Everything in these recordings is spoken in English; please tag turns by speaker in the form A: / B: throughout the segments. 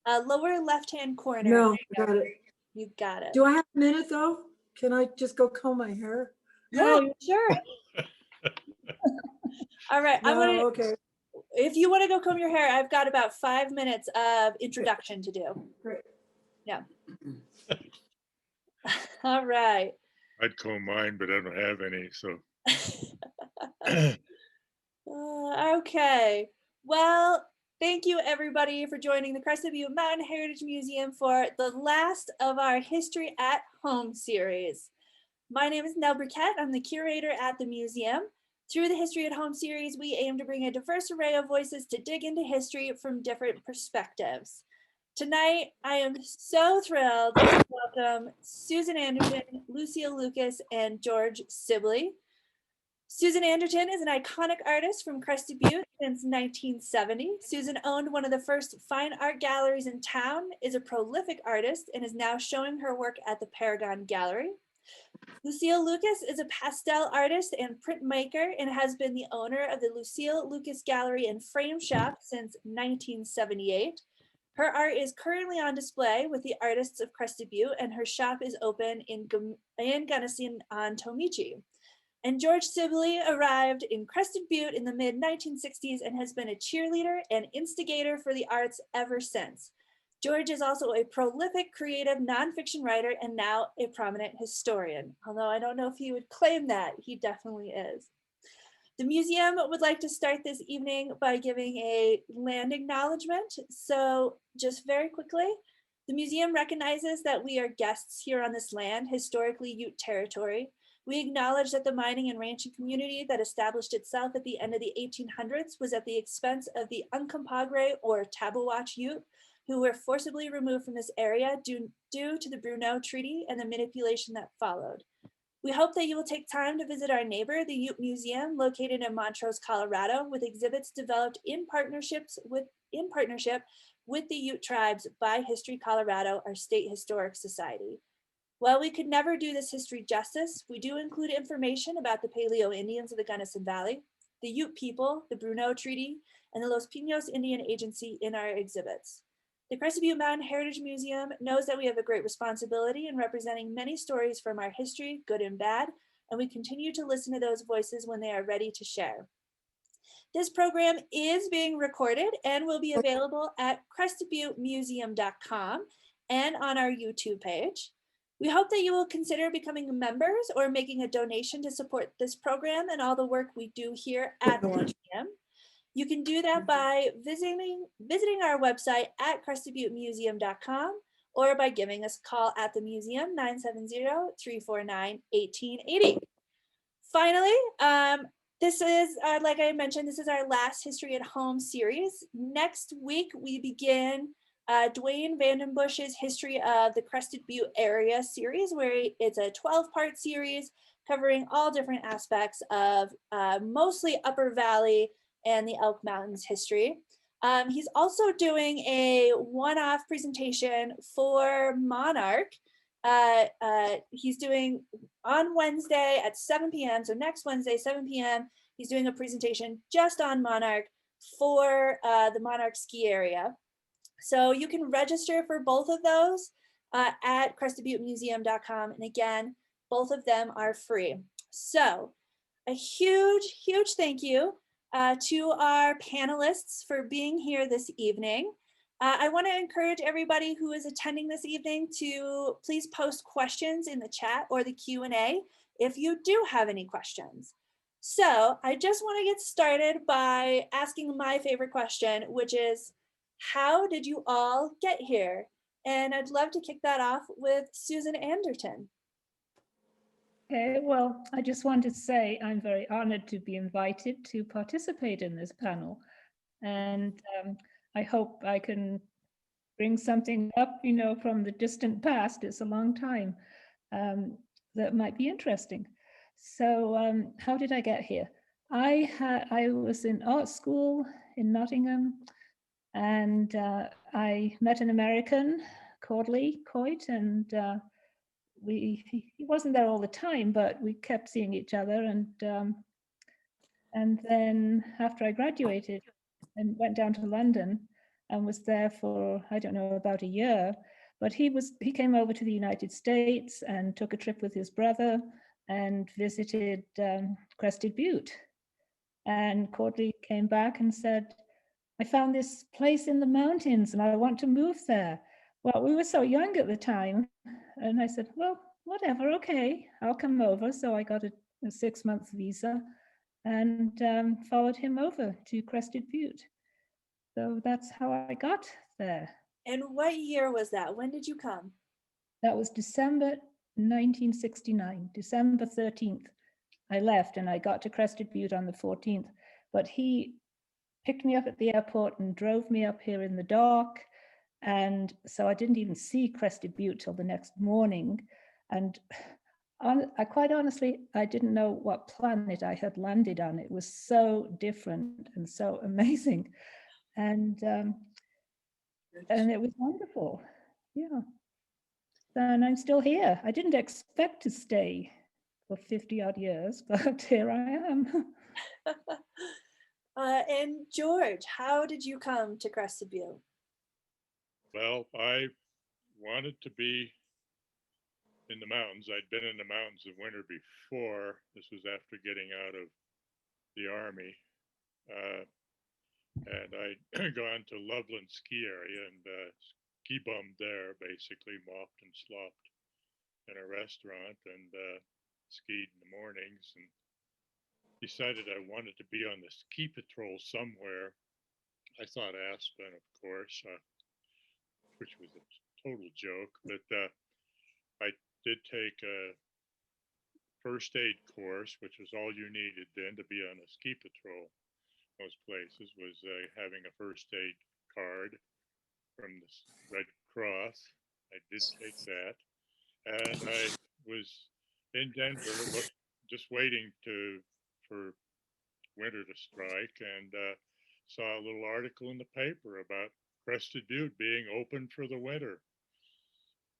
A: lower left-hand corner.
B: No, got it.
A: You got it.
B: Do I have a minute though? Can I just go comb my hair?
A: Yeah, sure. All right.
B: No, okay.
A: If you want to go comb your hair, I've got about 5 minutes of introduction to do.
B: Great.
A: Yeah. All right.
C: I'd comb mine, but I don't have any, so.
A: Okay. Well, thank you everybody for joining the Crested Butte Mountain Heritage Museum for the last of our History at Home series. My name is Nell Burkett. I'm the curator at the museum. Through the History at Home series, we aim to bring a diverse array of voices to dig into history from different perspectives. Tonight, I am so thrilled to welcome Susan Anderton, Lucille Lucas, and George Sibley. Susan Anderton is an iconic artist from Crested Butte since 1970. Susan owned one of the first fine art galleries in town, is a prolific artist, and is now showing her work at the Paragon Gallery. Lucille Lucas is a pastel artist and printmaker and has been the owner of the Lucille Lucas Gallery and Frame Shop since 1978. Her art is currently on display with the Artists of Crested Butte, and her shop is open in Gunnison on Tomichi. And George Sibley arrived in Crested Butte in the mid-1960s and has been a cheerleader and instigator for the arts ever since. George is also a prolific, creative nonfiction writer and now a prominent historian. Although I don't know if he would claim that, he definitely is. The museum would like to start this evening by giving a land acknowledgement. So just very quickly, the museum recognizes that we are guests here on this land, historically Ute territory. We acknowledge that the mining and ranching community that established itself at the end of the 1800s was at the expense of the Uncompahgre or Tabawatch Ute, who were forcibly removed from this area due to the Bruneau Treaty and the manipulation that followed. We hope that you will take time to visit our neighbor, the Ute Museum, located in Montrose, Colorado, with exhibits developed in partnership with the Ute tribes by History Colorado, our state historic society. While we could never do this history justice, we do include information about the Paleo Indians of the Gunnison Valley, the Ute people, the Bruneau Treaty, and the Los Pinos Indian Agency in our exhibits. The Crested Butte Mountain Heritage Museum knows that we have a great responsibility in representing many stories from our history, good and bad, and we continue to listen to those voices when they are ready to share. This program is being recorded and will be available at crestedbuttemuseum.com and on our YouTube page. We hope that you will consider becoming members or making a donation to support this program and all the work we do here at the museum. You can do that by visiting our website at crestedbuttemuseum.com or by giving us a call at the museum, 970-349-1880. Finally, this is, like I mentioned, this is our last History at Home series. Next week, we begin Dwayne Vandenbush's History of the Crested Butte Area series, where it's a 12-part series covering all different aspects of mostly Upper Valley and the Elk Mountains history. He's also doing a one-off presentation for Monarch. He's doing on Wednesday at 7 p.m. So next Wednesday, 7 p.m., he's doing a presentation just on Monarch for the Monarch ski area. So you can register for both of those at crestedbuttemuseum.com. And again, both of them are free. So a huge, huge thank you to our panelists for being here this evening. I want to encourage everybody who is attending this evening to please post questions in the chat or the Q&A if you do have any questions. So I just want to get started by asking my favorite question, which is, how did you all get here? And I'd love to kick that off with Susan Anderton.
D: Okay, well, I just wanted to say I'm very honored to be invited to participate in this panel. And I hope I can bring something up, you know, from the distant past. It's a long time that might be interesting. So how did I get here? I was in art school in Nottingham, and I met an American, Cordley Coit, and he wasn't there all the time, but we kept seeing each other. And then after I graduated and went down to London, and was there for, I don't know, about a year. But he came over to the United States and took a trip with his brother and visited Crested Butte. And Courtney came back and said, I found this place in the mountains and I want to move there. Well, we were so young at the time. And I said, well, whatever, okay, I'll come over. So I got a 6-month visa and followed him over to Crested Butte. So that's how I got there.
A: And what year was that? When did you come?
D: That was December 1969, December 13th. I left and I got to Crested Butte on the 14th, but he picked me up at the airport and drove me up here in the dark. And so I didn't even see Crested Butte till the next morning. And I quite honestly, I didn't know what planet I had landed on. It was so different and so amazing. And it was wonderful. Yeah. And I'm still here. I didn't expect to stay for 50 odd years, but here I am.
A: And George, how did you come to Crested Butte?
C: Well, I wanted to be in the mountains. I'd been in the mountains in winter before. This was after getting out of the Army. And I'd gone to Loveland ski area and ski bummed there, basically mopped and slopped in a restaurant and skied in the mornings, and decided I wanted to be on the ski patrol somewhere. I thought Aspen, of course, which was a total joke, but I did take a first aid course, which was all you needed then to be on a ski patrol. Most places was having a first aid card from the Red Cross. I did take that, and I was in Denver, just waiting for winter to strike, and saw a little article in the paper about Crested Butte being open for the winter.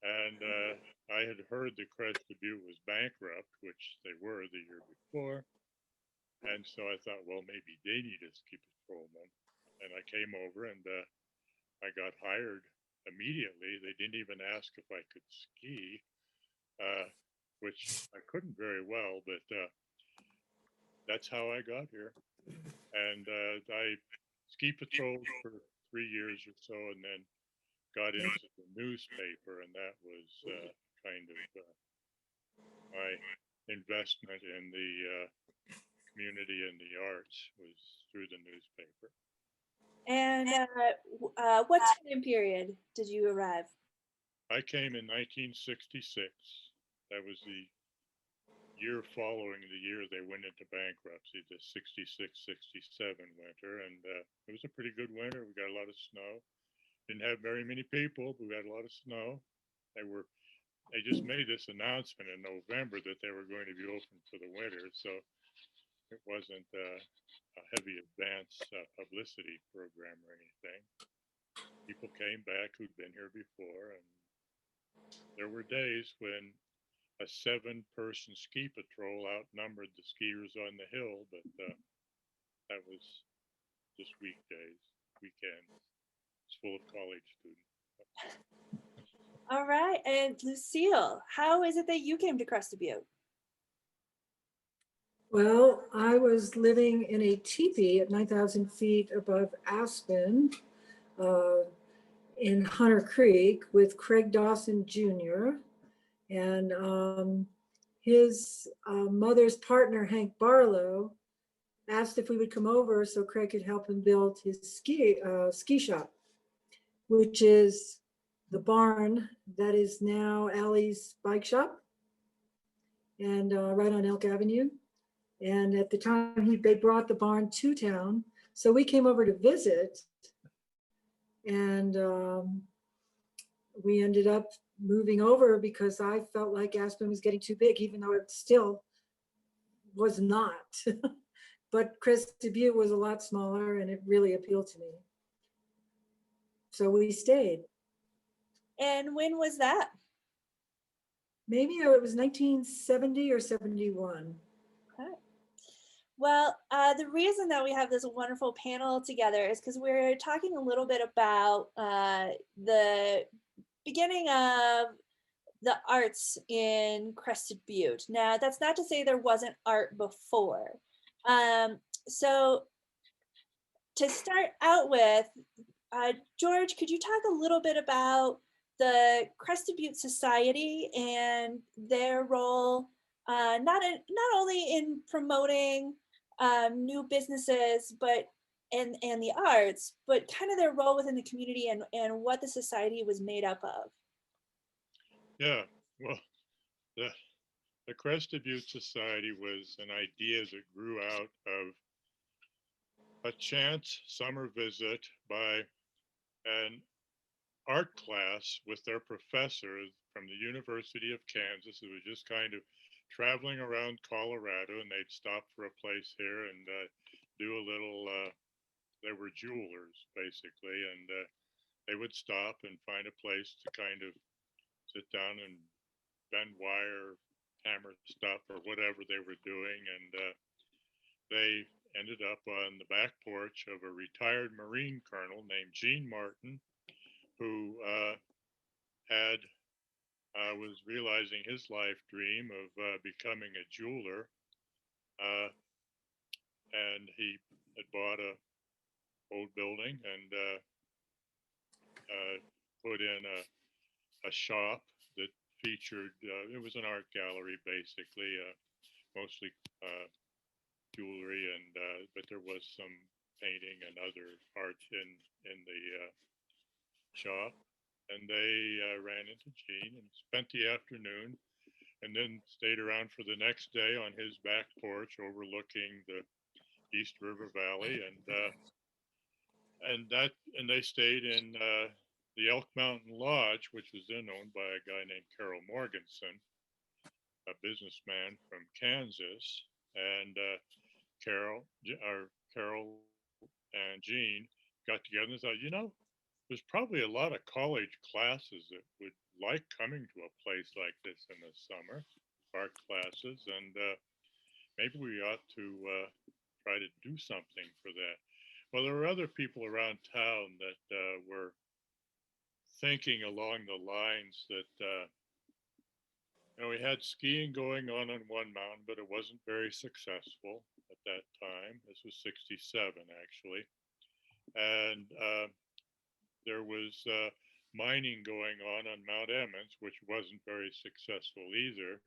C: And I had heard that Crested Butte was bankrupt, which they were the year before. And so I thought, well, maybe they need a ski patrolman. And I came over and I got hired immediately. They didn't even ask if I could ski, which I couldn't very well, but that's how I got here. And I ski patrolled for 3 years or so, and then got into the newspaper, and that was kind of my investment in the community and the arts was through the newspaper.
A: And what time period did you arrive?
C: I came in 1966. That was the year following the year they went into bankruptcy, the 66-67 winter, and it was a pretty good winter. We got a lot of snow. Didn't have very many people, but we got a lot of snow. They just made this announcement in November that they were going to be open for the winter, so it wasn't a heavy advance publicity program or anything. People came back who'd been here before, and there were days when a 7-person ski patrol outnumbered the skiers on the hill, but that was just weekdays, weekends. It's full of college students.
A: All right, and Lucille, how is it that you came to Crested Butte?
B: Well, I was living in a teepee at 9,000 feet above Aspen in Hunter Creek with Craig Dawson Jr. And his mother's partner, Hank Barlow, asked if we would come over so Craig could help him build his ski shop, which is the barn that is now Allie's bike shop, and right on Elk Avenue. And at the time, they brought the barn to town. So we came over to visit, and we ended up moving over because I felt like Aspen was getting too big, even though it still was not. But Crested Butte was a lot smaller, and it really appealed to me. So we stayed.
A: And when was that?
B: Maybe it was 1970 or 71.
A: Okay. Well, the reason that we have this wonderful panel together is because we're talking a little bit about the beginning of the arts in Crested Butte. Now, that's not to say there wasn't art before. So to start out with, George, could you talk a little bit about the Crested Butte Society and their role, not only in promoting new businesses, but and the arts, but kind of their role within the community and what the society was made up of?
C: Yeah, well, the, the Crested Butte Society was an idea that grew out of a chance summer visit by an art class with their professor from the University of Kansas, who was just kind of traveling around Colorado, and they'd stop for a place here and do a little. They were jewelers basically, and they would stop and find a place to kind of sit down and bend wire, hammer stuff, or whatever they were doing, and they ended up on the back porch of a retired Marine colonel named Gene Martin, who had was realizing his life dream of becoming a jeweler, uh, and he had bought a old building and put in a shop that featured. It was an art gallery, basically, mostly jewelry, and but there was some painting and other art in the shop. And they ran into Gene and spent the afternoon, and then stayed around for the next day on his back porch overlooking the East River Valley, and they stayed in the Elk Mountain Lodge, which was then owned by a guy named Carol Morganson, a businessman from Kansas, and Carol and Gene got together and thought, there's probably a lot of college classes that would like coming to a place like this in the summer, art classes, and maybe we ought to try to do something for that. Well, there were other people around town that were thinking along the lines that we had skiing going on one mountain, but it wasn't very successful at that time. This was '67, actually, and there was mining going on Mount Emmons, which wasn't very successful either.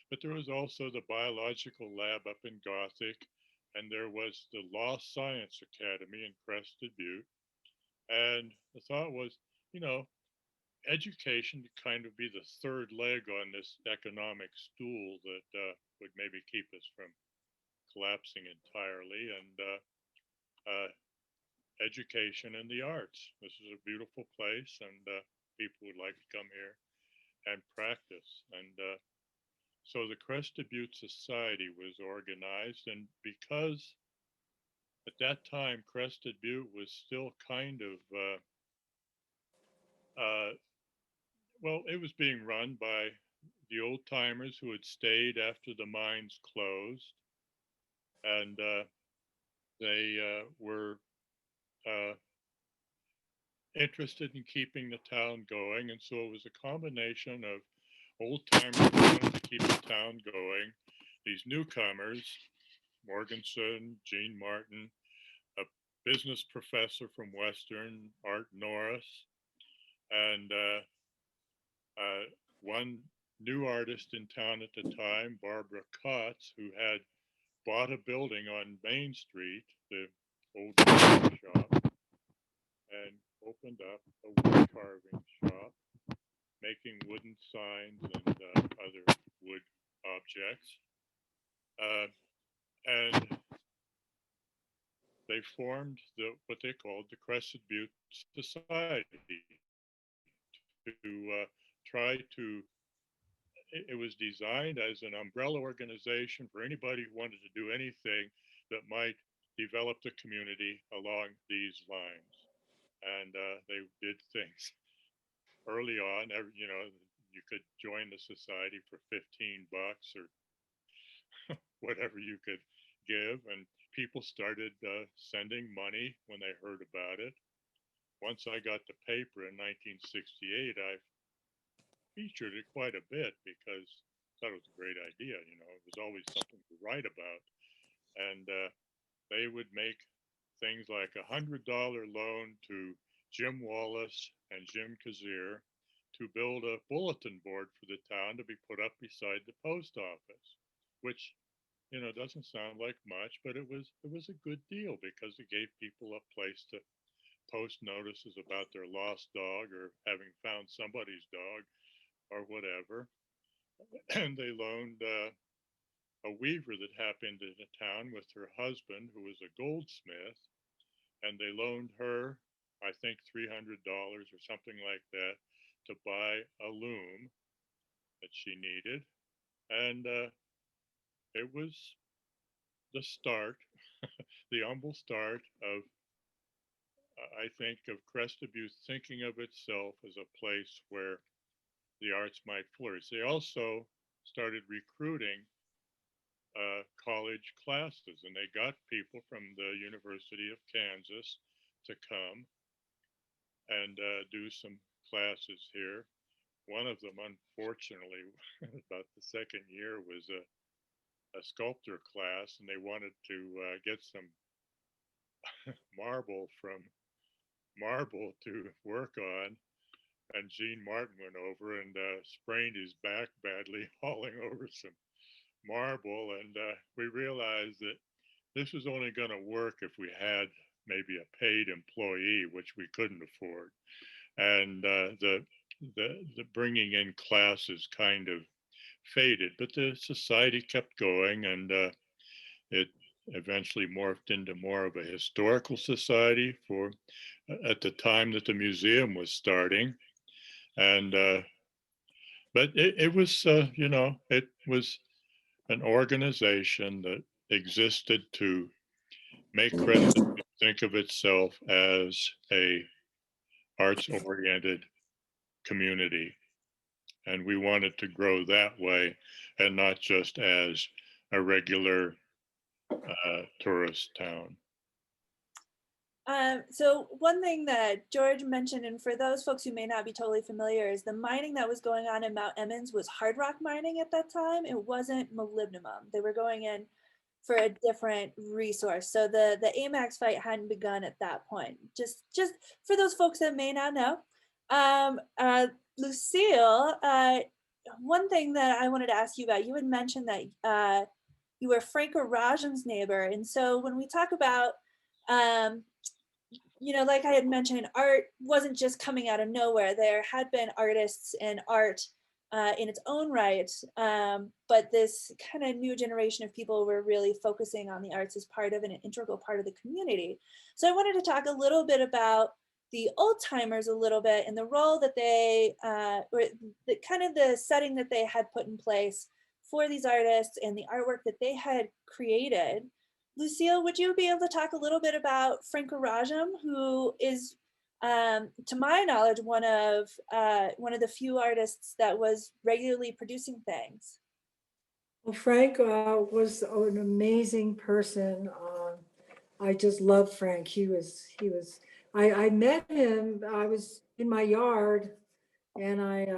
C: But there was also the biological lab up in Gothic, and there was the Law Science Academy in Crested Butte. And the thought was, you know, education to kind of be the third leg on this economic stool that would maybe keep us from collapsing entirely, and education and the arts. This is a beautiful place, and people would like to come here and practice. And so the Crested Butte Society was organized, and because at that time Crested Butte was still kind of well, it was being run by the old timers who had stayed after the mines closed, and they were interested in keeping the town going. And so it was a combination of old timers who wanted to keep the town going, these newcomers, Morganson, Gene Martin, a business professor from Western, Art Norris, and one new artist in town at the time, Barbara Kotz, who had bought a building on Main Street, the old shop, and opened up a wood carving shop, making wooden signs and other wood objects. And they formed what they called the Crested Butte Society to try to. It was designed as an umbrella organization for anybody who wanted to do anything that might develop the community along these lines. And they did things early on. You could join the society for $15 or whatever you could give, and people started sending money when they heard about it. Once I got the paper in 1968, I featured it quite a bit because I thought it was a great idea. You know, it was always something to write about. And they would make things like $100 loan to Jim Wallace and Jim Glazier to build a bulletin board for the town to be put up beside the post office, which, you know, doesn't sound like much, but it was a good deal because it gave people a place to post notices about their lost dog or having found somebody's dog or whatever. And they loaned a weaver that happened in the town with her husband, who was a goldsmith, and they loaned her, I think, $300 or something like that to buy a loom that she needed. And it was the start, the humble start of, I think, of Crested Butte thinking of itself as a place where the arts might flourish. They also started recruiting college classes, and they got people from the University of Kansas to come and do some classes here. One of them, unfortunately, about the second year, was a sculptor class, and they wanted to get some marble to work on. And Gene Martin went over and sprained his back badly hauling over some marble. And we realized that this was only going to work if we had maybe a paid employee, which we couldn't afford. And the bringing in classes kind of faded, but the society kept going, and it eventually morphed into more of a historical society for at the time that the museum was starting. And but it was you know, it was an organization that existed to make Crested think of itself as a arts oriented community, and we wanted to grow that way and not just as a regular tourist town.
A: So one thing that George mentioned, and for those folks who may not be totally familiar, is the mining that was going on in Mount Emmons was hard rock mining at that time. It wasn't molybdenum. They were going in for a different resource. So the AMAX fight hadn't begun at that point. Just for those folks that may not know. Lucille, one thing that I wanted to ask you about, you had mentioned that you were Frank Rajan's neighbor. And so when we talk about, you know, like I had mentioned, art wasn't just coming out of nowhere. There had been artists and art in its own right, but this kind of new generation of people were really focusing on the arts as part of an integral part of the community. So I wanted to talk a little bit about the old timers a little bit and the role that they, or the kind of the setting that they had put in place for these artists and the artwork that they had created. Lucille, would you be able to talk a little bit about Frank Rajan, who is, to my knowledge, one of the few artists that was regularly producing things?
B: Well, Frank was an amazing person. I just loved Frank. I met him, I was in my yard, and I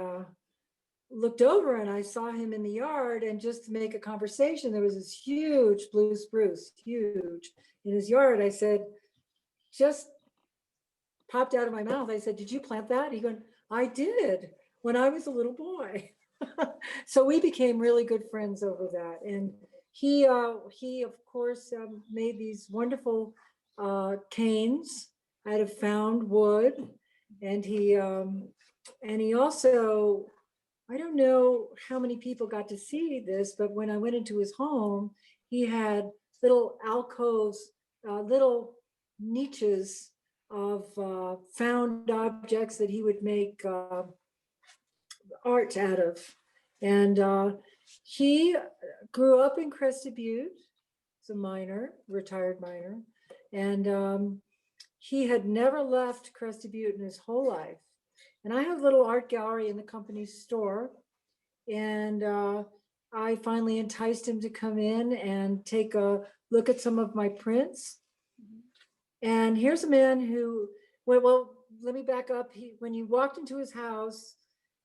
B: looked over and I saw him in the yard, and just to make a conversation, there was this huge blue spruce, huge, in his yard. I said, just popped out of my mouth. I said, "Did you plant that?" He goes, "I did when I was a little boy." So we became really good friends over that. And he of course made these wonderful canes out of found wood, and he also, I don't know how many people got to see this, but when I went into his home, he had little alcoves, little niches of found objects that he would make art out of. And he grew up in Crested Butte. He's a miner, retired miner. And he had never left Crested Butte in his whole life. And I have a little art gallery in the company's store. And I finally enticed him to come in and take a look at some of my prints. And here's a man who, well, let me back up. When you walked into his house,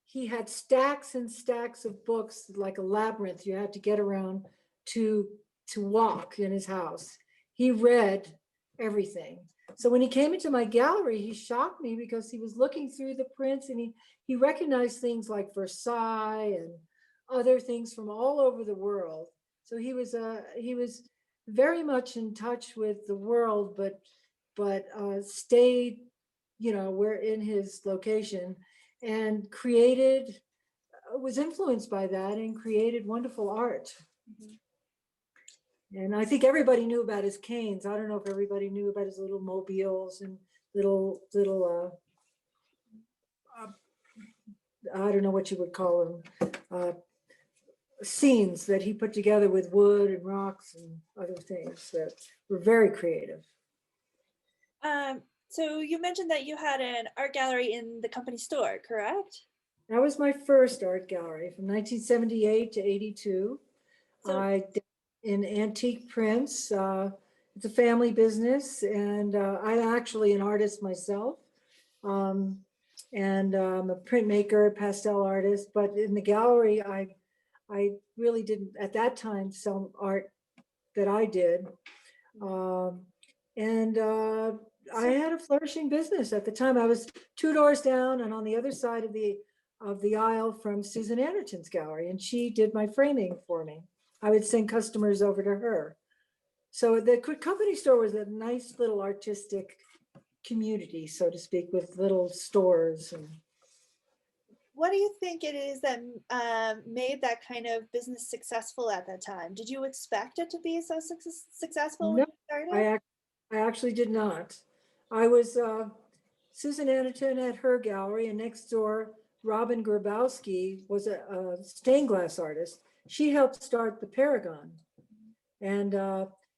B: he had stacks and stacks of books, like a labyrinth you had to get around to walk in his house. He read everything. So when he came into my gallery, he shocked me because he was looking through the prints and he recognized things like Versailles and other things from all over the world. So he was very much in touch with the world, but stayed, we're in his location, and was influenced by that and created wonderful art. And I think everybody knew about his canes. I don't know if everybody knew about his little mobiles and little I don't know what you would call them, scenes that he put together with wood and rocks and other things that were very creative.
A: So you mentioned that you had an art gallery in the company store, correct?
B: That was my first art gallery from 1978 to 82.
A: So-
B: I did in antique prints. It's a family business, and I'm actually an artist myself. And I'm a printmaker, pastel artist, but in the gallery, I really didn't at that time sell art that I did. I had a flourishing business at the time. I was 2 doors down and on the other side of the aisle from Susan Anderton's gallery, and she did my framing for me. I would send customers over to her. So the company store was a nice little artistic community, so to speak, with little stores. And
A: what do you think it is that made that kind of business successful at that time? Did you expect it to be so successful when
B: no,
A: you started?
B: I actually did not. I was Susan Anderton at her gallery, and next door, Robin Grabowski was a stained glass artist. She helped start the Paragon. And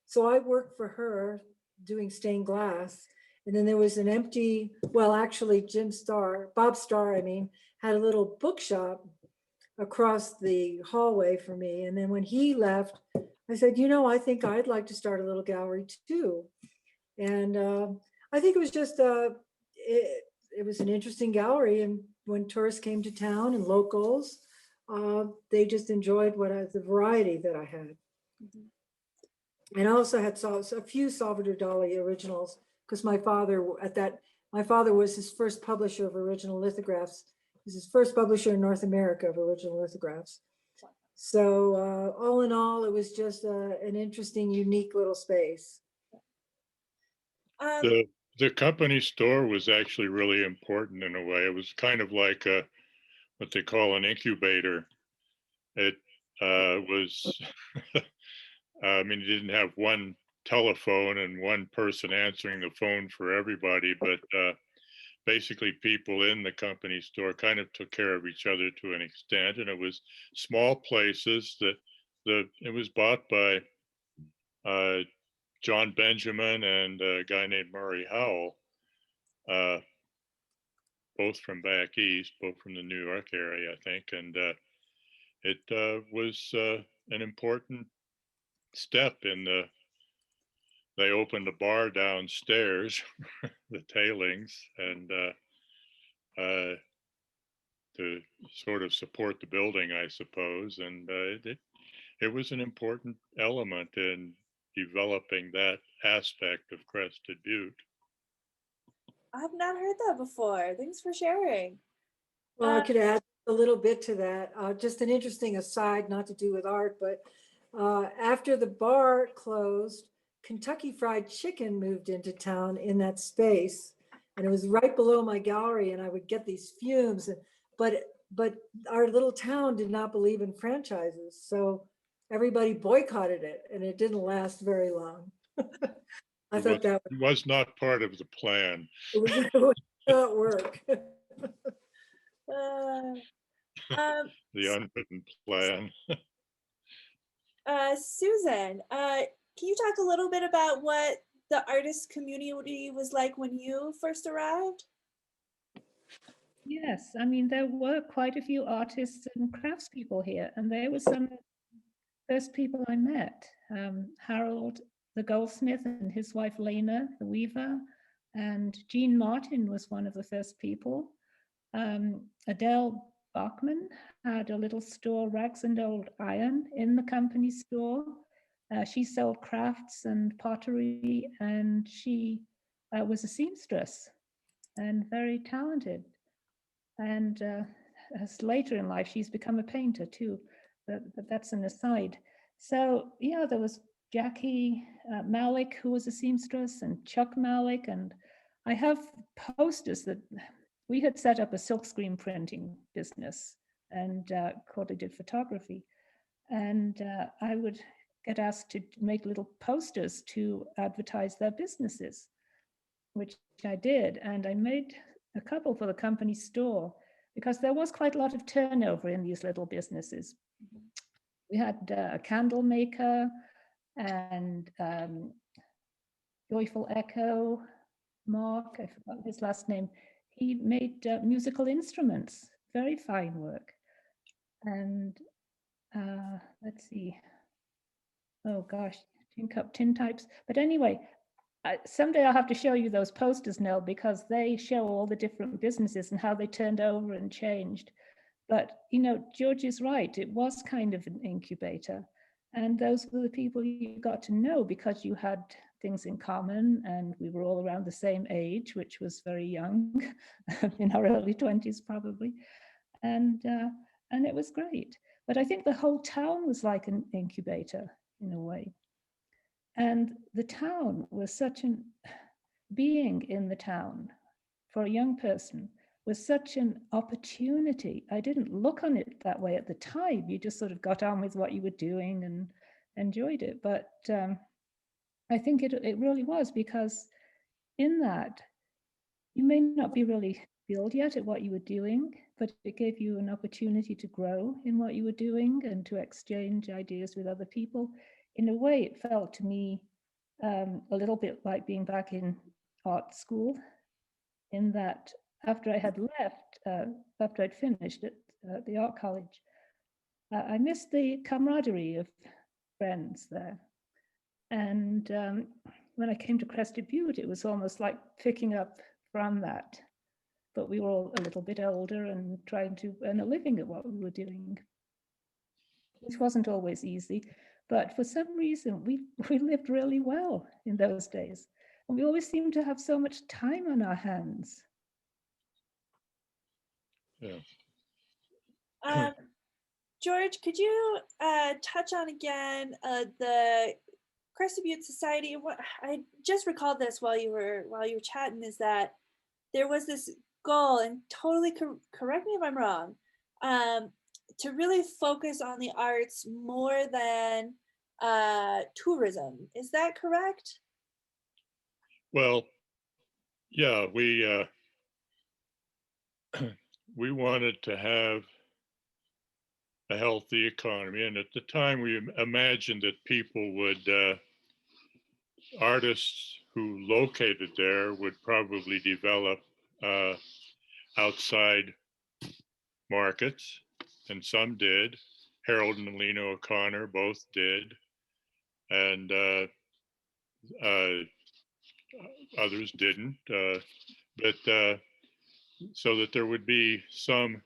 B: so I worked for her doing stained glass. And then there was an empty, well, actually Bob Starr, had a little bookshop across the hallway for me. And then when he left, I said, I think I'd like to start a little gallery too. And I think it was just, it was an interesting gallery. And when tourists came to town and locals, they just enjoyed the variety that I had. And I also had a few Salvador Dali originals, because my father was his first publisher of original lithographs. He was his first publisher in North America of original lithographs. So all in all, it was just an interesting, unique little space.
C: The company store was actually really important in a way. It was kind of like what they call an incubator. It was, you didn't have one telephone and one person answering the phone for everybody, but basically people in the company store kind of took care of each other to an extent. And it was small places it was bought by John Benjamin and a guy named Murray Howell, both from back east, both from the New York area, I think. And it was an important step they opened a bar downstairs, the tailings, and to sort of support the building, I suppose. And it was an important element in developing that aspect of Crested Butte.
A: I've not heard that before. Thanks for sharing.
B: Well, I could add a little bit to that. Just an interesting aside, not to do with art, but after the bar closed, Kentucky Fried Chicken moved into town in that space, and it was right below my gallery, and I would get these fumes. But our little town did not believe in franchises, so everybody boycotted it, and it didn't last very long. I thought that
C: was not part of the plan.
B: It would not work.
C: The unwritten plan.
A: Susan, can you talk a little bit about what the artist community was like when you first arrived?
D: Yes, there were quite a few artists and craftspeople here, and they were some of the first people I met. Harold the goldsmith, and his wife Lena, the weaver, and Jean Martin was one of the first people. Adele Bachman had a little store, Rags and Old Iron, in the company store. She sold crafts and pottery, and she was a seamstress and very talented. And as later in life, she's become a painter too, but that's an aside. So yeah, there was Jackie Malik, who was a seamstress, and Chuck Malik. And I have posters that we had set up a silkscreen printing business, and Cordy did photography. And I would get asked to make little posters to advertise their businesses, which I did. And I made a couple for the company store because there was quite a lot of turnover in these little businesses. We had a candle maker and Joyful Echo, Mark, I forgot his last name. He made musical instruments, very fine work. And let's see, oh gosh, tin types. But anyway, someday I'll have to show you those posters, Nell, because they show all the different businesses and how they turned over and changed. But, you know, George is right. It was kind of an incubator. And those were the people you got to know because you had things in common, and we were all around the same age, which was very young, in our early 20s probably. And it was great. But I think the whole town was like an incubator in a way. And the town was such an, being in the town for a young person was such an opportunity. I didn't look on it that way at the time. You just sort of got on with what you were doing and enjoyed it. But I think it really was, because in that, you may not be really skilled yet at what you were doing, but it gave you an opportunity to grow in what you were doing and to exchange ideas with other people. In a way, it felt to me a little bit like being back in art school, in that after I had left, after I'd finished at the art college, I missed the camaraderie of friends there. And when I came to Crested Butte, it was almost like picking up from that. But we were all a little bit older and trying to earn a living at what we were doing, which wasn't always easy. But for some reason, we lived really well in those days. And we always seemed to have so much time on our hands.
C: Yeah.
A: George, could you touch on again the Crested Butte Society? What I just recalled this while you were chatting, is that there was this goal, and totally correct me if I'm wrong, to really focus on the arts more than tourism. Is that correct?
C: Well, yeah, we we wanted to have a healthy economy, and at the time we imagined that people would, artists who located there would probably develop outside markets, and some did. Harold and Lena O'Connor both did, and others didn't. But so that there would be some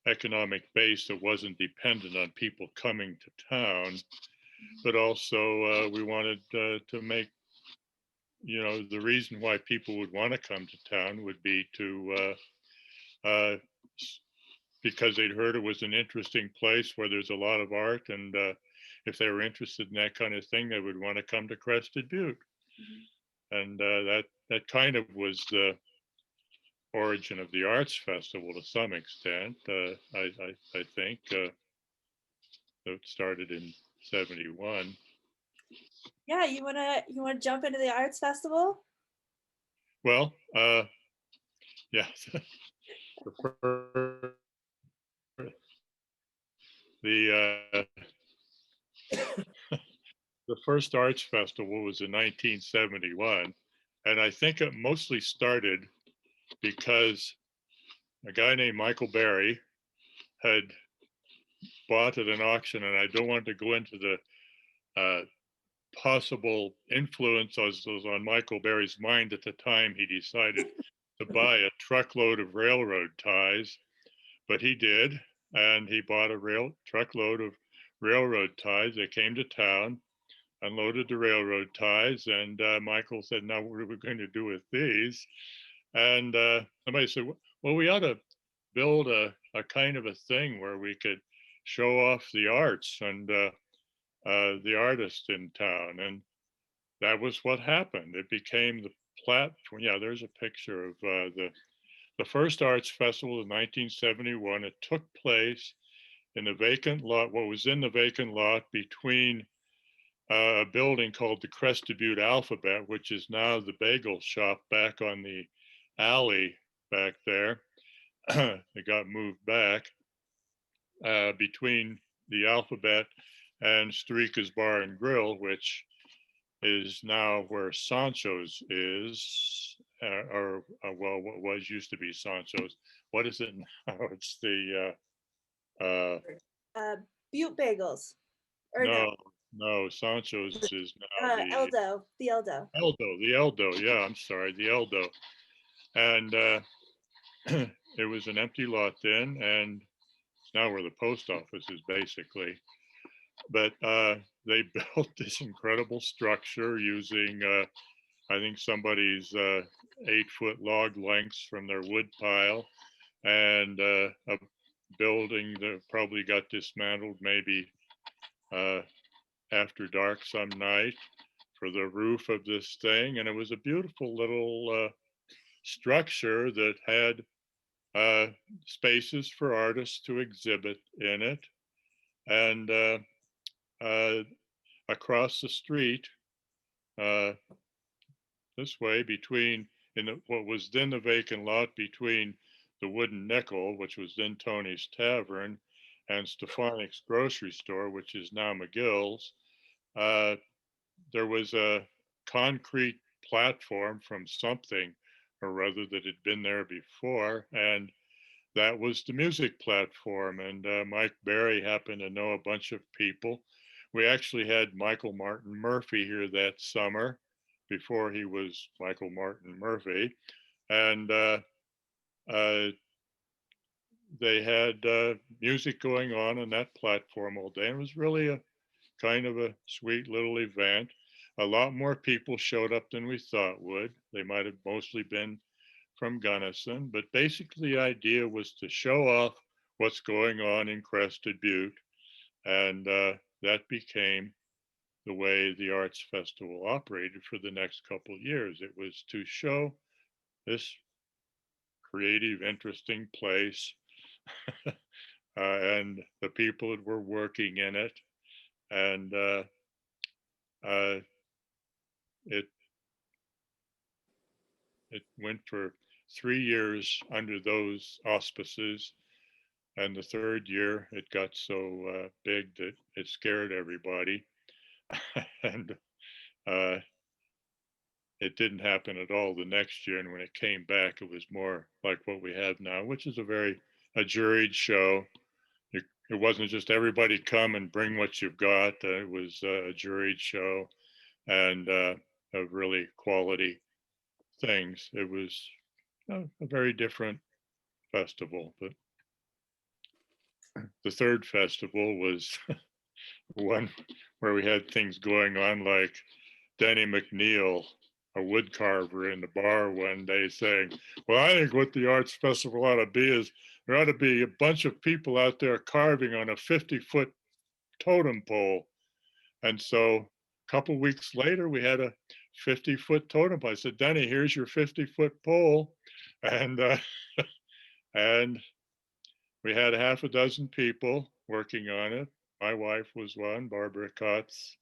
C: economic base that wasn't dependent on people coming to town, but also we wanted to make, you know, the reason why people would want to come to town would be to because they'd heard it was an interesting place where there's a lot of art, and if they were interested in that kind of thing, they would want to come to Crested Butte. And that kind of was the origin of the Arts Festival to some extent. I think it started in '71.
A: Yeah, you wanna jump into the Arts Festival?
C: Well, yeah, the first Arts Festival was in 1971, and I think it mostly started because a guy named Michael Berry had bought at an auction, and I don't want to go into the possible influence was on Michael Berry's mind at the time he decided to buy a truckload of railroad ties, but he did, and he bought a truckload of railroad ties. They came to town, unloaded the railroad ties, and Michael said, "Now what are we going to do with these?" And somebody said, "Well, we ought to build a kind of a thing where we could show off the arts and the artists in town." And that was what happened. It became the platform. Yeah, there's a picture of the first arts festival in 1971. It took place in the vacant lot, what was in the vacant lot between a building called the Crested Butte Alphabet, which is now the bagel shop back on the alley back there. It got moved back between the Alphabet and Streaka's Bar and Grill, which is now where Sancho's is, well, what was used to be Sancho's. What is it now? It's the
A: Butte Bagels. Or
C: no, Sancho's is now the
A: Eldo, the Eldo.
C: The Eldo. Yeah, I'm sorry, the Eldo. And it was an empty lot then, and it's now where the post office is basically. But they built this incredible structure using, I think, somebody's 8-foot log lengths from their wood pile, and a building that probably got dismantled maybe after dark some night for the roof of this thing. And it was a beautiful little structure that had spaces for artists to exhibit in it. And across the street, this way, between what was then the vacant lot between the Wooden Nickel, which was then Tony's Tavern, and Stefanik's grocery store, which is now McGill's, there was a concrete platform from something or other that had been there before, and that was the music platform. And Mike Berry happened to know a bunch of people. We actually had Michael Martin Murphy here that summer before he was Michael Martin Murphy. And they had music going on that platform all day. And it was really a kind of a sweet little event. A lot more people showed up than we thought would. They might have mostly been from Gunnison, but basically the idea was to show off what's going on in Crested Butte. And that became the way the Arts Festival operated for the next couple of years. It was to show this creative, interesting place and the people that were working in it. And it went for 3 years under those auspices. And the third year, it got so big that it scared everybody. And it didn't happen at all the next year. And when it came back, it was more like what we have now, which is a juried show. It wasn't just everybody come and bring what you've got. It was a juried show and of really quality things. It was a very different festival. But the third festival was one where we had things going on like Denny McNeil, a wood carver in the bar one day saying, "Well, I think what the Arts Festival ought to be is there ought to be a bunch of people out there carving on a 50-foot totem pole." And so a couple weeks later, we had a 50-foot totem pole. I said, "Denny, here's your 50-foot pole." And and we had half a dozen people working on it. My wife was one, Barbara Kotz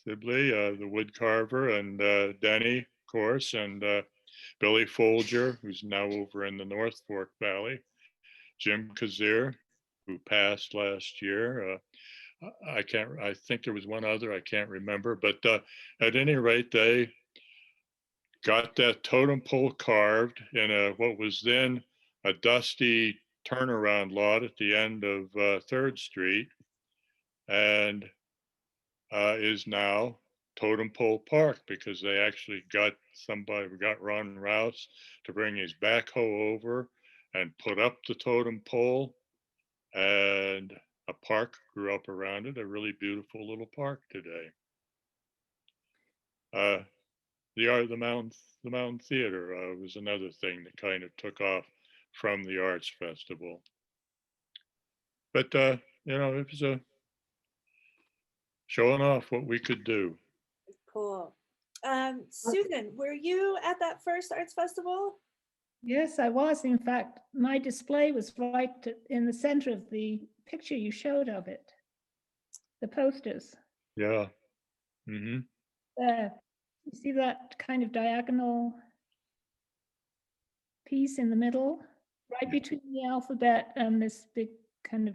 C: Sibley, the wood carver, and Denny, of course, and Billy Folger, who's now over in the North Fork Valley, Jim Kazir, who passed last year. I think there was one other, I can't remember, but at any rate, they got that totem pole carved in what was then a dusty turnaround lot at the end of 3rd Street. And is now Totem Pole Park, because they actually got Ron Rouse to bring his backhoe over and put up the totem pole, and a park grew up around it, a really beautiful little park today. The Mountain Theater was another thing that kind of took off from the Arts Festival. But it was a showing off what we could do.
A: Cool. Susan, were you at that first Arts Festival?
D: Yes, I was. In fact, my display was right in the center of the picture you showed of it. The posters.
C: Yeah. Mm-hmm.
D: There. You see that kind of diagonal piece in the middle, right between the alphabet and this big kind of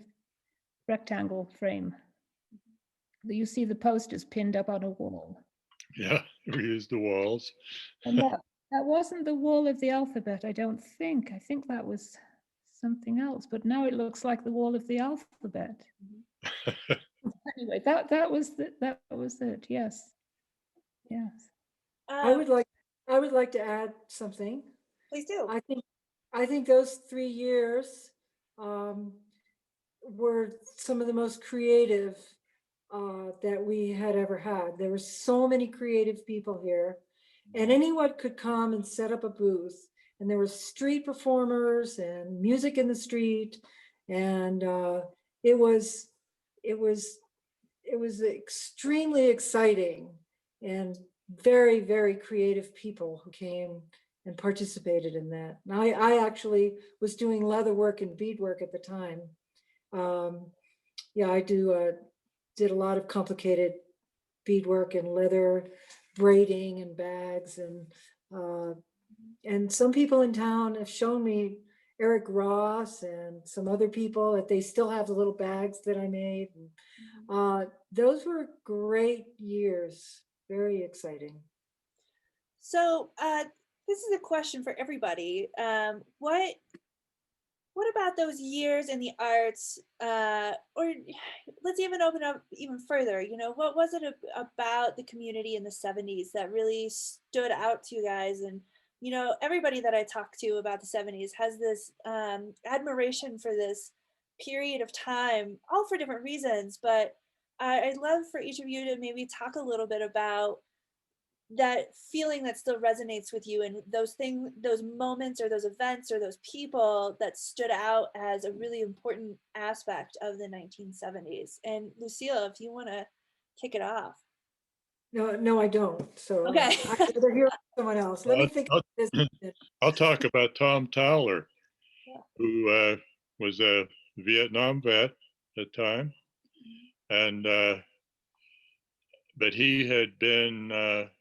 D: rectangle frame. You see the posters pinned up on a wall.
C: Yeah, we used the walls.
D: And that wasn't the wall of the alphabet, I don't think. I think that was something else, but now it looks like the wall of the alphabet. Anyway, that was it. Yes. Yes.
B: I would like to add something.
A: Please do.
B: I think those 3 years were some of the most creative that we had ever had. There were so many creative people here, and anyone could come and set up a booth. And there were street performers and music in the street, and it was extremely exciting, and very, very creative people who came and participated in that. And I actually was doing leather work and beadwork at the time. Yeah, I did a lot of complicated beadwork and leather braiding and bags, and some people in town have shown me Eric Ross and some other people that they still have the little bags that I made. Those were great years, very exciting.
A: So this is a question for everybody. What about those years in the arts, or let's even open up even further, what was it about the community in the 70s that really stood out to you guys? And, everybody that I talked to about the 70s has this admiration for this period of time, all for different reasons, but I'd love for each of you to maybe talk a little bit about that feeling that still resonates with you, and those moments or those events or those people that stood out as a really important aspect of the 1970s. And Lucille, if you want to kick it off.
B: No, I don't. So
A: okay.
B: I'd rather hear someone else. Let me think of this.
C: I'll talk about Tom Towler, who was a Vietnam vet at the time, and but he had been a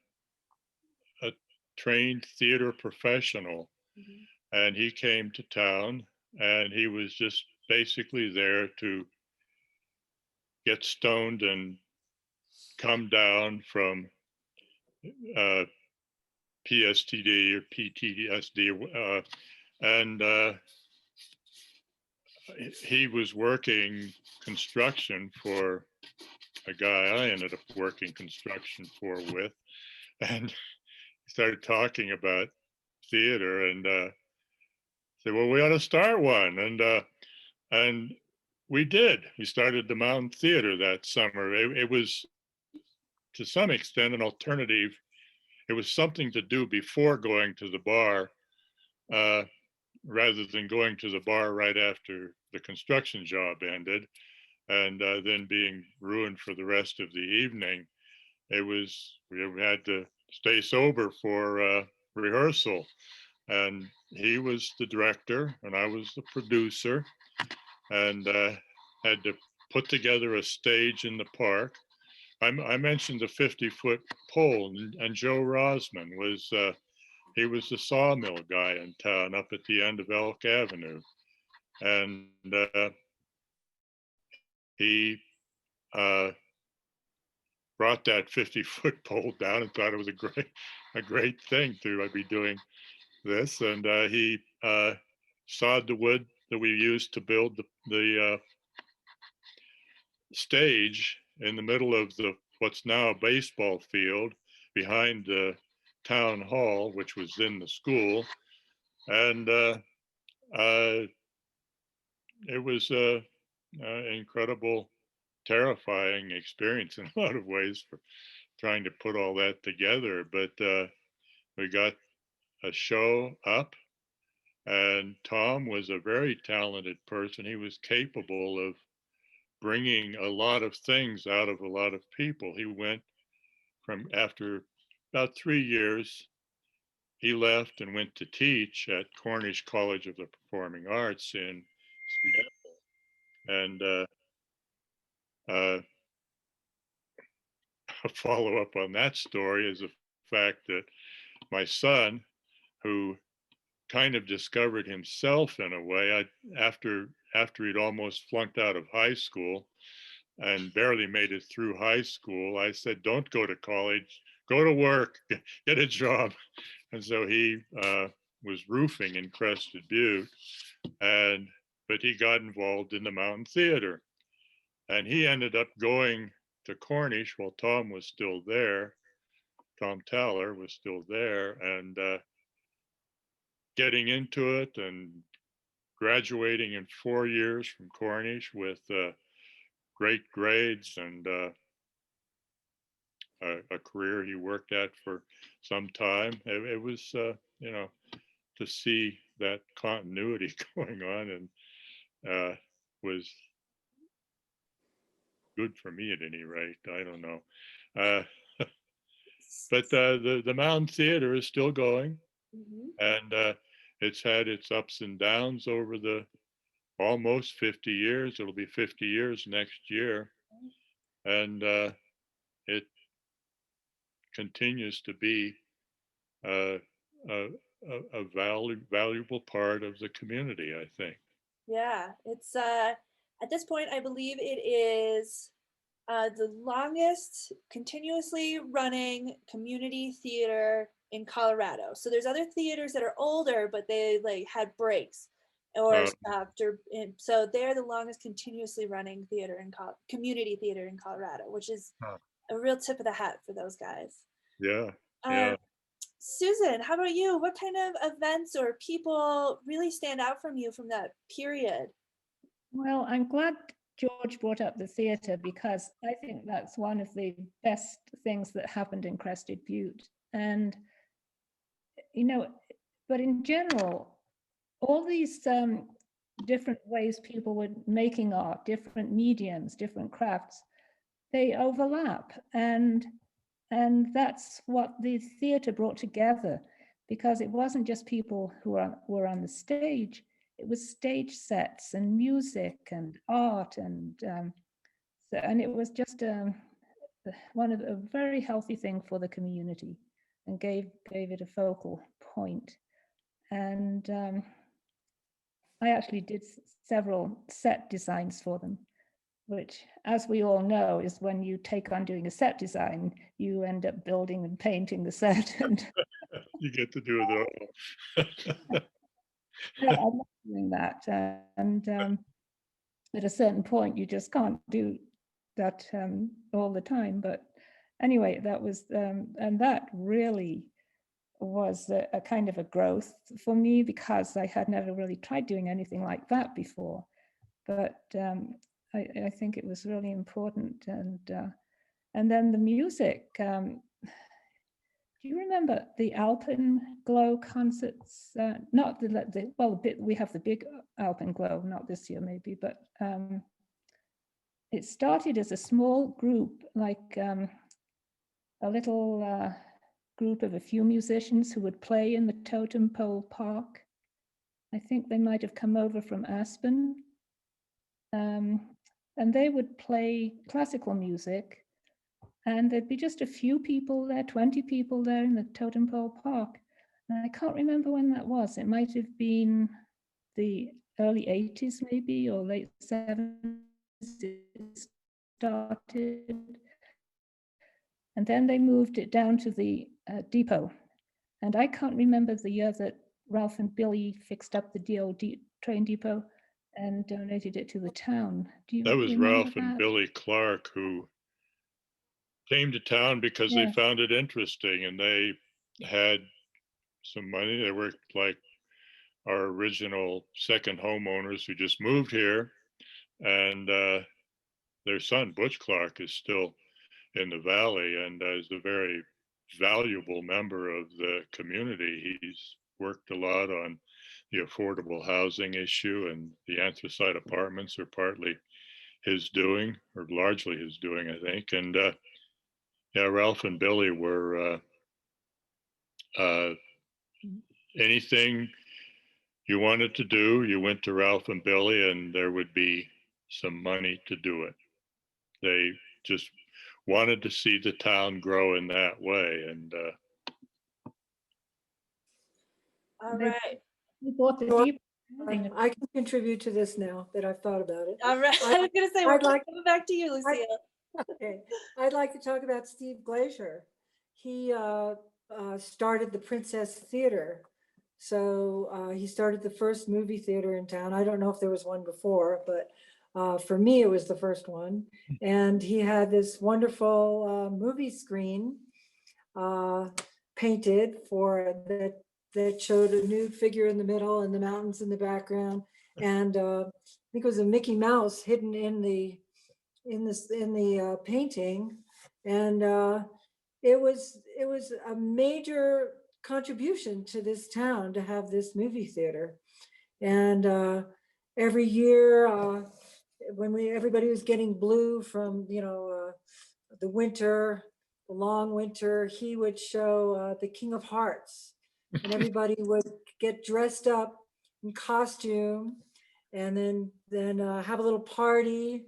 C: trained theater professional, and he came to town, and he was just basically there to get stoned and come down from PSTD or PTSD, and he was working construction for a guy I ended up working construction for with, and he started talking about theater, and said, "Well, we ought to start one," and we did. We started the Mountain Theater that summer. It was, to some extent, an alternative. It was something to do before going to the bar, rather than going to the bar right after the construction job ended, and then being ruined for the rest of the evening. We had to stay sober for rehearsal, and he was the director and I was the producer, and had to put together a stage in the park. I mentioned the 50-foot pole, and Joe Rosman was he was the sawmill guy in town up at the end of Elk Avenue, and he brought that 50-foot pole down and thought it was a great thing to be doing this, and he sawed the wood that we used to build the stage in the middle of the what's now a baseball field behind the town hall, which was in the school. And it was a incredible, terrifying experience in a lot of ways for trying to put all that together. But we got a show up, and Tom was a very talented person. He was capable of bringing a lot of things out of a lot of people. He went from, after about 3 years, he left and went to teach at Cornish College of the Performing Arts in Seattle. And a follow up on that story is the fact that my son, who kind of discovered himself in a way, after he'd almost flunked out of high school and barely made it through high school, I said, "Don't go to college, go to work, get a job." And so he was roofing in Crested Butte, but he got involved in the Mountain Theater, and he ended up going to Cornish while Tom was still there. Tom Taller was still there, and getting into it and graduating in 4 years from Cornish with great grades and a career he worked at for some time. It was, to see that continuity going on, and was good for me at any rate. I don't know. But the Mountain Theater is still going, and it's had its ups and downs over the almost 50 years. It'll be 50 years next year. And it continues to be a valuable part of the community, I think.
A: Yeah, it's at this point, I believe it is the longest continuously running community theater in Colorado. So there's other theaters that are older, but they like had breaks or stopped, so they're the longest continuously running theater in community theater in Colorado, which is a real tip of the hat for those guys.
C: Yeah, yeah.
A: Susan, how about you? What kind of events or people really stand out from you from that period?
D: Well, I'm glad George brought up the theatre, because I think that's one of the best things that happened in Crested Butte. And, but in general, all these different ways people were making art, different mediums, different crafts, they overlap. And that's what the theatre brought together, because it wasn't just people who were on the stage. It was stage sets and music and art, and it was just a very healthy thing for the community, and gave it a focal point. And I actually did several set designs for them, which, as we all know, is when you take on doing a set design, you end up building and painting the set. And
C: you get to do it all.
D: I love doing that. And at a certain point, you just can't do that all the time. But anyway, that was, and that really was a kind of a growth for me, because I had never really tried doing anything like that before. But I think it was really important. And then the music. Do you remember the Alpen Glow concerts? Not we have the big Alpen Glow, not this year maybe, but it started as a small group, like a little group of a few musicians who would play in the Totem Pole Park. I think they might have come over from Aspen. And they would play classical music. And there'd be just a few people there, 20 people there in the Totem Pole Park. And I can't remember when that was. It might have been the early 80s maybe, or late 70s it started. And then they moved it down to the depot. And I can't remember the year that Ralph and Billy fixed up the old train depot and donated it to the town. Do you
C: That was
D: remember
C: Ralph and Billy Clark, who came to town because they
D: Yes.
C: found it interesting, and they had some money. They were like our original second homeowners who just moved here, and their son Butch Clark is still in the valley and is a very valuable member of the community. He's worked a lot on the affordable housing issue, and the anthracite apartments are partly his doing, or largely his doing, I think. And yeah, Ralph and Billy were anything you wanted to do, you went to Ralph and Billy, and there would be some money to do it. They just wanted to see the town grow in that way. And
A: All
D: They-
A: right.
D: We bought the
B: So
D: Jeep. building.
B: I can contribute to this now that I've thought about it.
A: All right. I was gonna say,
B: I'd
A: we're
B: like-
A: coming back to you, Lucille.
B: Okay, I'd like to talk about Steve Glazier. He started the Princess Theater. So he started the first movie theater in town. I don't know if there was one before, but for me, it was the first one. And he had this wonderful movie screen painted for that showed a nude figure in the middle and the mountains in the background. And I think it was a Mickey Mouse hidden in the painting. And it was a major contribution to this town to have this movie theater. And every year when everybody was getting blue from the winter, the long winter, he would show the King of Hearts, and everybody would get dressed up in costume and then have a little party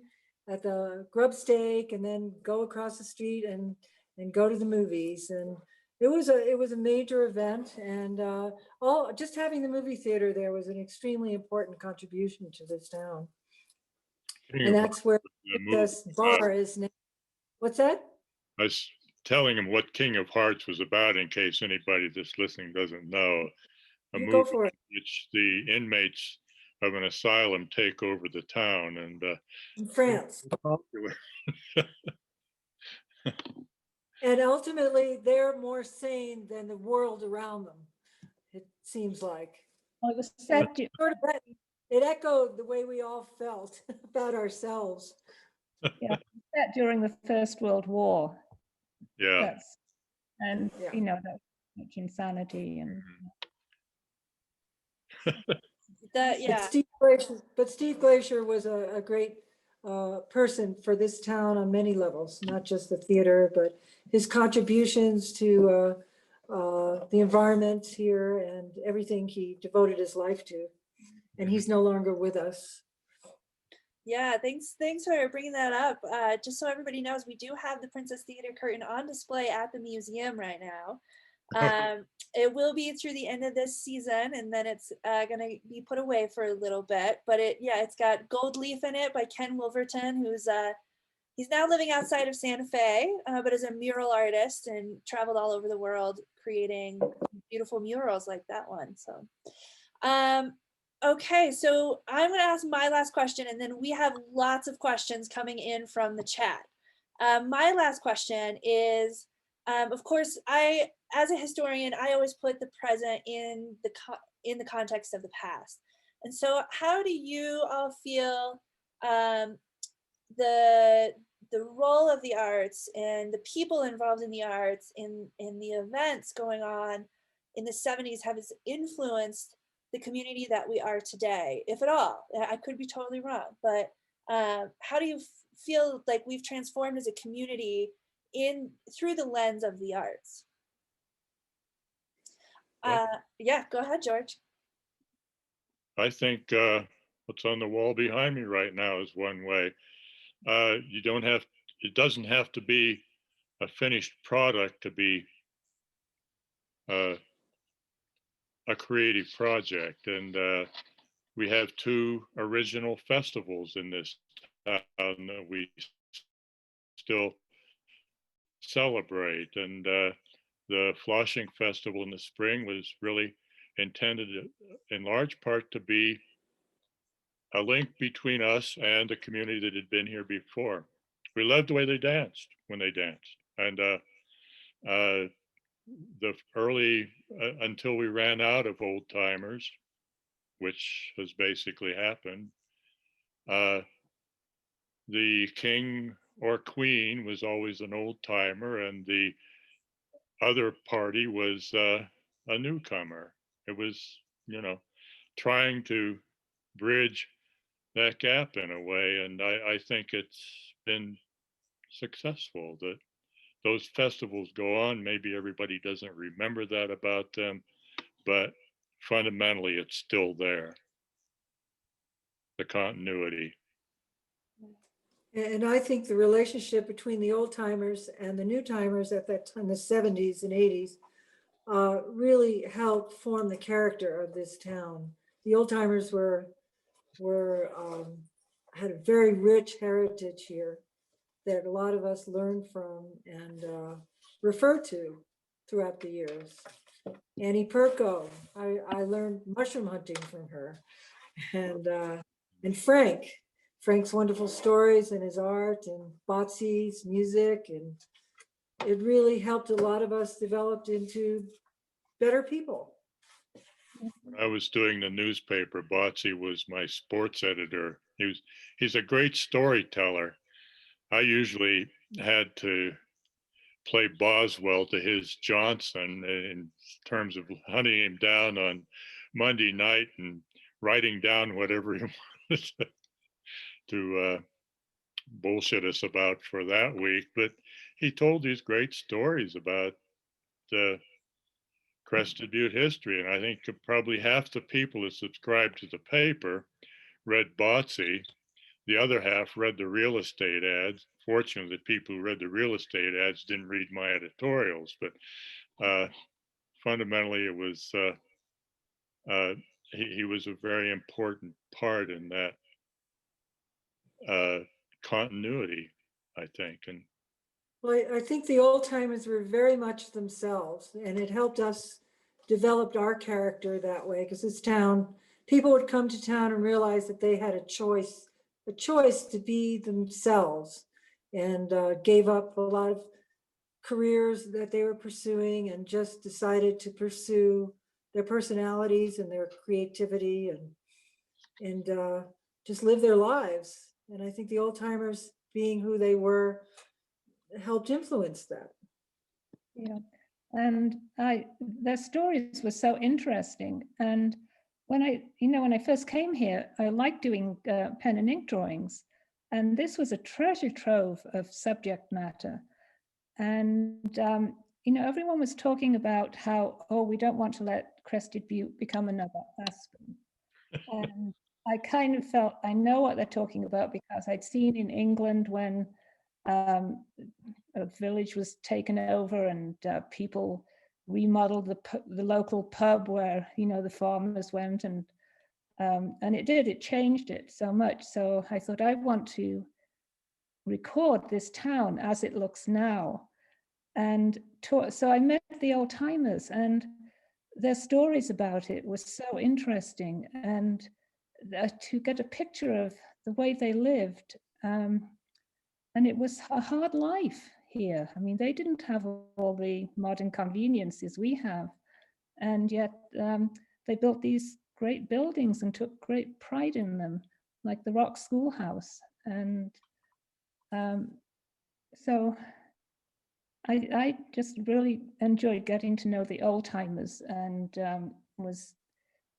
B: at the grub steak, and then go across the street and go to the movies. And it was a major event, and just having the movie theater there was an extremely important contribution to this town. And that's where this bar is now. What's that?
C: I was telling him what King of Hearts was about in case anybody that's listening doesn't know. A
B: You
C: movie
B: go for it.
C: in which the inmates of an asylum take over the town, and
B: In France.
C: popular.
B: And ultimately, they're more sane than the world around them, it seems like.
D: Well, it was set,
B: It echoed the way we all felt about ourselves.
D: set during the First World War.
C: Yeah.
D: That's, and
B: Yeah.
D: that's much insanity and
A: Yeah.
B: But Steve Glazier was a great person for this town on many levels, not just the theater, but his contributions to the environment here and everything he devoted his life to. And he's no longer with us.
A: Yeah, thanks for bringing that up. Just so everybody knows, we do have the Princess Theater curtain on display at the museum right now. It will be through the end of this season, and then it's gonna be put away for a little bit. But it's got Gold Leaf in it by Ken Wolverton, who's he's now living outside of Santa Fe, but is a mural artist and traveled all over the world creating beautiful murals like that one. So okay, so I'm going to ask my last question, and then we have lots of questions coming in from the chat. My last question is, of course, as a historian, I always put the present in the context of the past. And so how do you all feel the role of the arts and the people involved in the arts in the events going on in the 70s has influenced the community that we are today, if at all? I could be totally wrong, but how do you feel like we've transformed as a community through the lens of the arts? Yeah, go ahead, George.
C: I think what's on the wall behind me right now is one way. It doesn't have to be a finished product to be a creative project. And we have two original festivals in this town that we still celebrate. And the Flushing Festival in the spring was really intended in large part to be a link between us and the community that had been here before. We loved the way they danced when they danced. And the early, until we ran out of old timers, which has basically happened, the king or queen was always an old timer, and the other party was a newcomer. It was, trying to bridge that gap in a way, and I think it's been successful. That those festivals go on. Maybe everybody doesn't remember that about them, but fundamentally it's still there, the continuity.
B: And I think the relationship between the old timers and the new timers at that time, the 70s and 80s, really helped form the character of this town. The old timers had a very rich heritage here that a lot of us learned from and refer to throughout the years. Annie Perko, I learned mushroom hunting from her, and Frank's wonderful stories and his art, and Botsy's music, and it really helped a lot of us develop into better people.
C: When I was doing the newspaper, Botsy was my sports editor. He's a great storyteller. I usually had to play Boswell to his Johnson in terms of hunting him down on Monday night and writing down whatever he wanted to bullshit us about for that week. But he told these great stories about the Crested Butte history. And I think probably half the people that subscribed to the paper read Botsy. The other half read the real estate ads. Fortunately, the people who read the real estate ads didn't read my editorials, but fundamentally it was, he was a very important part in that continuity, I think. And
B: well, I think the old timers were very much themselves, and it helped us develop our character that way, because this town, people would come to town and realize that they had a choice to be themselves, and gave up a lot of careers that they were pursuing and just decided to pursue their personalities and their creativity and just live their lives. And I think the old timers, being who they were, helped influence that.
D: Yeah, and their stories were so interesting. And when I first came here, I liked doing pen and ink drawings, and this was a treasure trove of subject matter. And everyone was talking about how, oh, we don't want to let Crested Butte become another Aspen. And I kind of felt I know what they're talking about, because I'd seen in England when a village was taken over and people remodeled the local pub where the farmers went, and it changed it so much. So I thought I want to record this town as it looks now, and so I met the old timers, and their stories about it was so interesting, and to get a picture of the way they lived. And it was a hard life here. I mean, they didn't have all the modern conveniences we have. And yet they built these great buildings and took great pride in them, like the Rock Schoolhouse. And so I just really enjoyed getting to know the old timers, and was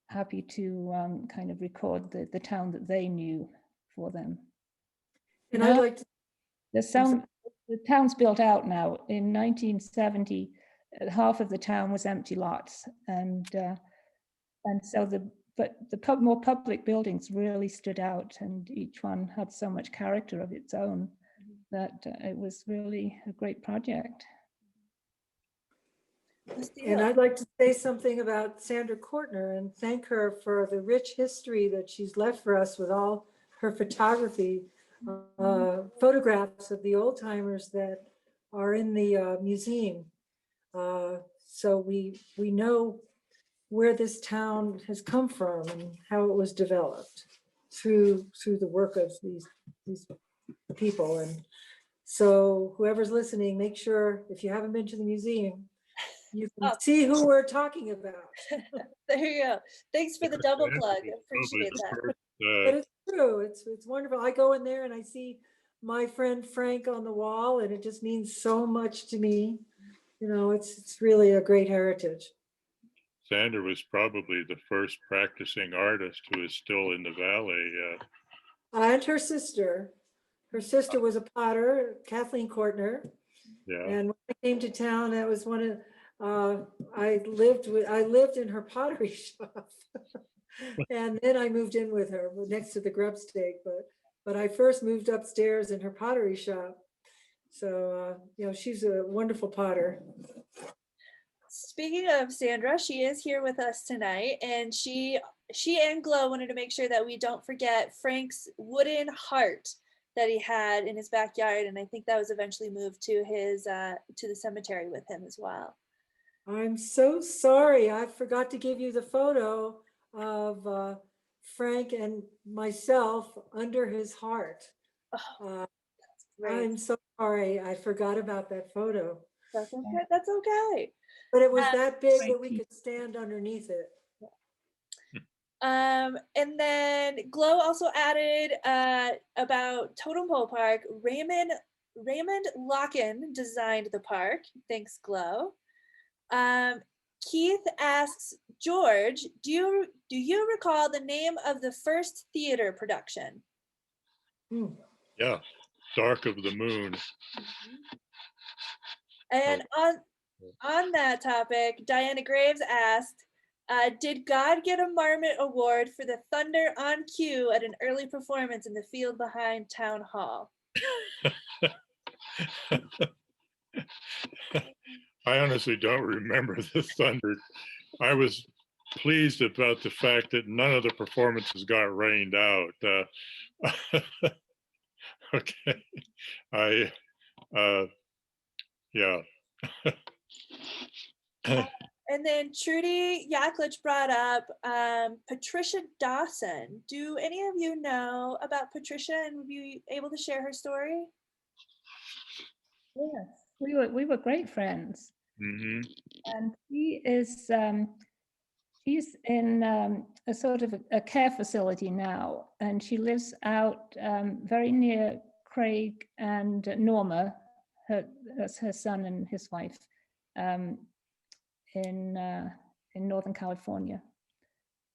D: happy to kind of record the town that they knew for them.
B: And I'd like to
D: the town's built out now. In 1970, half of the town was empty lots, and so the more public buildings really stood out, and each one had so much character of its own that it was really a great project.
B: And I'd like to say something about Sandra Cortner and thank her for the rich history that she's left for us with all her photography, photographs of the old timers that are in the museum. So we know where this town has come from and how it was developed through the work of these people. And So whoever's listening, make sure if you haven't been to the museum, you can
A: Oh.
B: see who we're talking about.
A: There you go. Thanks for the double plug. I
C: Probably
A: appreciate
C: the
A: that.
C: first,
B: But it's true. It's wonderful. I go in there and I see my friend Frank on the wall, and it just means so much to me. You know, it's really a great heritage.
C: Sandra was probably the first practicing artist who is still in the valley.
B: And her sister. Her sister was a potter, Kathleen Cortner.
C: Yeah.
B: And when I came to town, that was one of I lived in her pottery shop. And then I moved in with her next to the grub stake, but I first moved upstairs in her pottery shop. So you know, she's a wonderful potter.
A: Speaking of Sandra, she is here with us tonight, and she and Glow wanted to make sure that we don't forget Frank's wooden heart that he had in his backyard, and I think that was eventually moved to his to the cemetery with him as well.
B: I'm so sorry. I forgot to give you the photo of Frank and myself under his heart.
A: Oh, that's great.
B: I'm so sorry. I forgot about that photo.
A: That's okay. That's okay.
B: But it was that big
D: Thank
B: that we
D: you.
B: could stand underneath it.
A: And then Glow also added about Totem Pole Park. Raymond Locken designed the park. Thanks, Glow. Keith asks, George, do you recall the name of the first theater production?
C: Yeah. Dark of the Moon.
A: And on that topic, Diana Graves asked, did God get a Marmot Award for the thunder on cue at an early performance in the field behind Town Hall?
C: I honestly don't remember the thunder. I was pleased about the fact that none of the performances got rained out. Okay. Yeah.
A: And then Trudy Yaklich brought up Patricia Dawson. Do any of you know about Patricia, and would you be able to share her story?
D: Yes, we were great friends.
C: Mm-hmm.
D: And she is she's in a sort of a care facility now, and she lives out very near Craig and Norma, that's her son and his wife, in Northern California.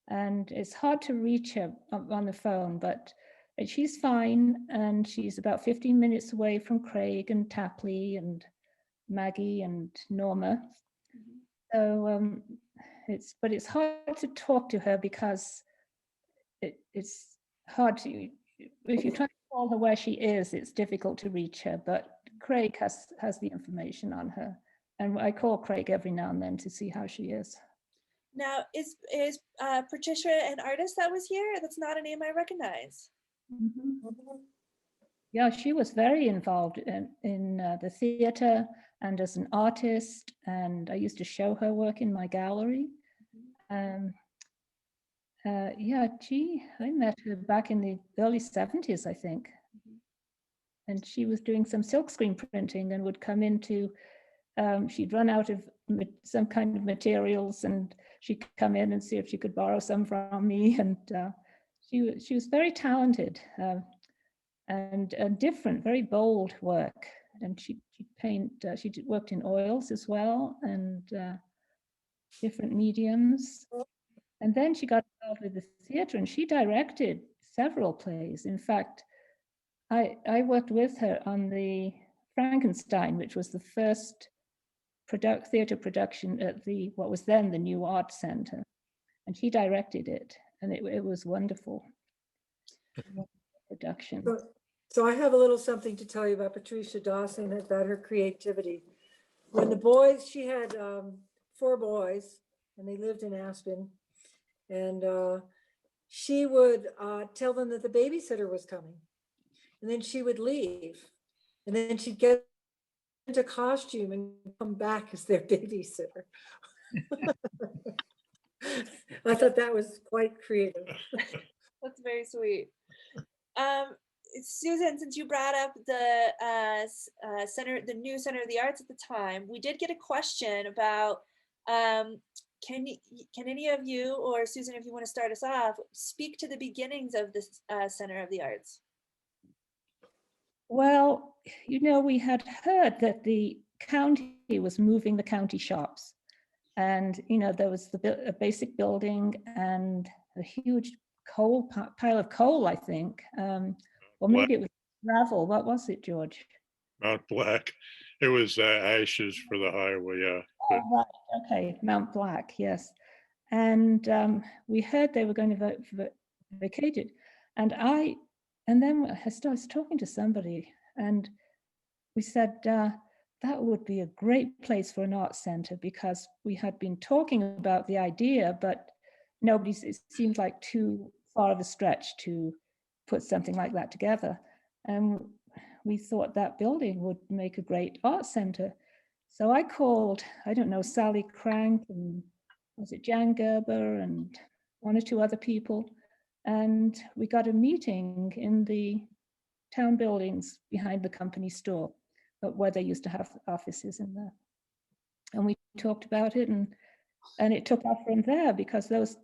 D: And it's hard to reach her on the phone, but she's fine, and she's about 15 minutes away from Craig and Tapley and Maggie and Norma. So it's hard to talk to her because it's hard to, if you try to call her where she is, it's difficult to reach her, but Craig has the information on her. And I call Craig every now and then to see how she is.
A: Now, is Patricia an artist that was here? That's not a name I recognize.
D: Yeah, she was very involved in the theater and as an artist, and I used to show her work in my gallery. Yeah, I met her back in the early 70s, I think. And she was doing some silkscreen printing and would come into, she'd run out of some kind of materials, and she'd come in and see if she could borrow some from me. And she was very talented and different, very bold work. And she'd paint, she worked in oils as well, and different mediums. And then she got involved with the theater, and she directed several plays. In fact, I worked with her on the Frankenstein, which was the first theater production at what was then the New Art Center. And she directed it, and it was wonderful production.
B: So I have a little something to tell you about Patricia Dawson, about her creativity. When the boys, she had 4 boys, and they lived in Aspen. And she would tell them that the babysitter was coming. And then she would leave. And then she'd get into costume and come back as their babysitter. I thought that was quite creative.
A: That's very sweet. Susan, since you brought up the the new Center of the Arts at the time, we did get a question about can any of you, or Susan, if you want to start us off, speak to the beginnings of this Center of the Arts?
D: Well, we had heard that the county was moving the county shops, and there was a basic building and a huge pile of coal, I think, or maybe it was gravel. What was it, George?
C: Mount Black. It was ashes for the highway, yeah.
D: Oh, right. Okay, Mount Black, yes. And we heard they were going to vacate it, and then I started talking to somebody, and we said that would be a great place for an art center, because we had been talking about the idea, but it seemed like too far of a stretch to put something like that together. And we thought that building would make a great art center. So I called, I don't know, Sally Crank, and was it Jan Gerber, and one or two other people. And we got a meeting in the town buildings behind the company store, but where they used to have offices in there. And we talked about it, and it took off from there, because those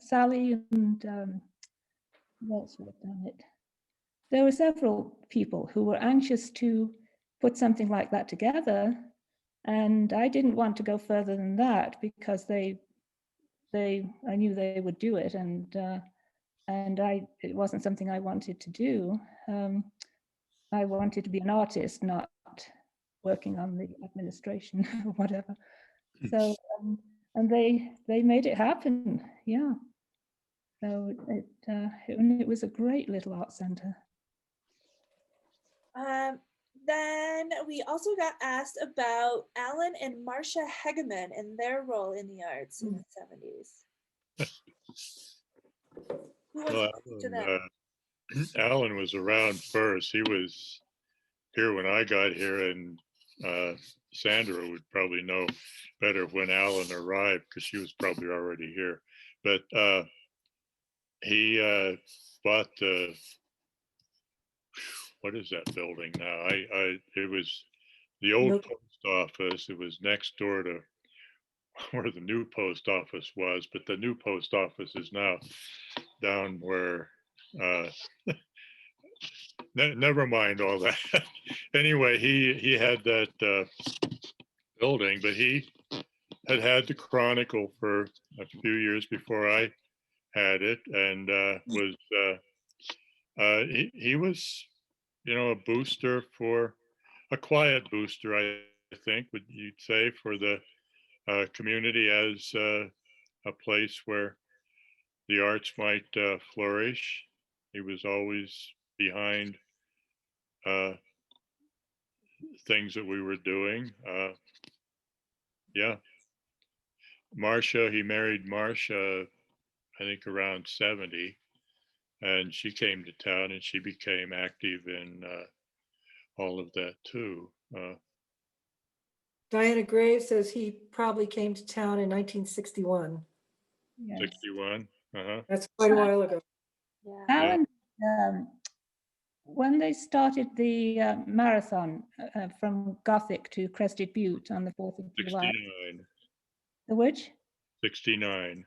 D: Sally and who else would have done it? There were several people who were anxious to put something like that together, and I didn't want to go further than that, because I knew they would do it, and it wasn't something I wanted to do. I wanted to be an artist, not working on the administration or whatever. So, and they made it happen. Yeah. So it was a great little art center.
A: Then we also got asked about Alan and Marcia Hegeman and their role in the arts in the 70s. Who wants to speak to them?
C: Alan was around first. He was here when I got here, and Sandra would probably know better when Alan arrived, because she was probably already here. But he bought the, what is that building now? It was the old post office. It was next door to where the new post office was, but the new post office is now down where never mind all that. Anyway, he had that building, but he had the Chronicle for a few years before I had it, and he was, a booster, for a quiet booster, I think, would you'd say, for the community, as a place where the arts might flourish. He was always behind things that we were doing. Yeah. Marcia, he married Marcia, I think around 70, and she came to town, and she became active in all of that too.
B: Diana Graves says he probably came to town in 1961.
D: Yes.
C: 61.
B: That's quite a while ago.
A: Yeah.
D: Alan, when they started the marathon from Gothic to Crested Butte on the 4th of July.
C: 69.
D: The which?
C: 69.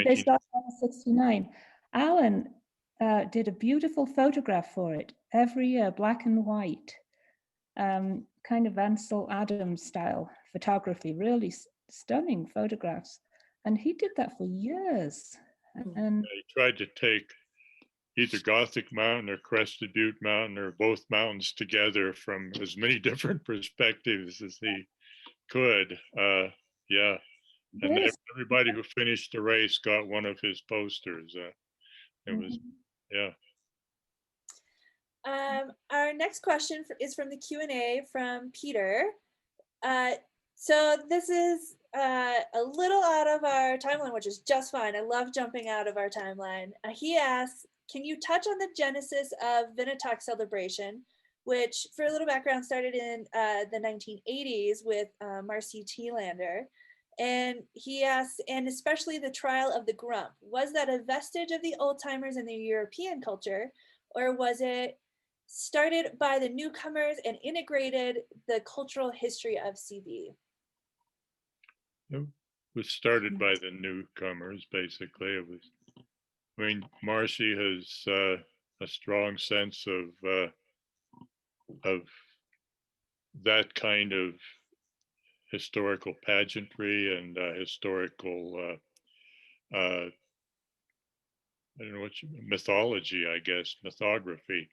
D: They started on 69. Alan did a beautiful photograph for it every year, black and white, kind of Ansel Adams style photography, really stunning photographs. And he did that for years. And
C: he tried to take either Gothic Mountain or Crested Butte Mountain, or both mountains together from as many different perspectives as he could. Yeah. And everybody who finished the race got one of his posters. It was, yeah.
A: Our next question is from the Q&A from Peter. So this is a little out of our timeline, which is just fine. I love jumping out of our timeline. He asks, can you touch on the genesis of Vinatoc celebration, which, for a little background, started in the 1980s with Marcy Thielander. And he asks, and especially the trial of the grump, was that a vestige of the old timers in the European culture, or was it started by the newcomers and integrated the cultural history of CB?
C: It was started by the newcomers, basically. It was, I mean, Marcy has a strong sense of that kind of historical pageantry and historical I don't know what mythology, I guess, mythography,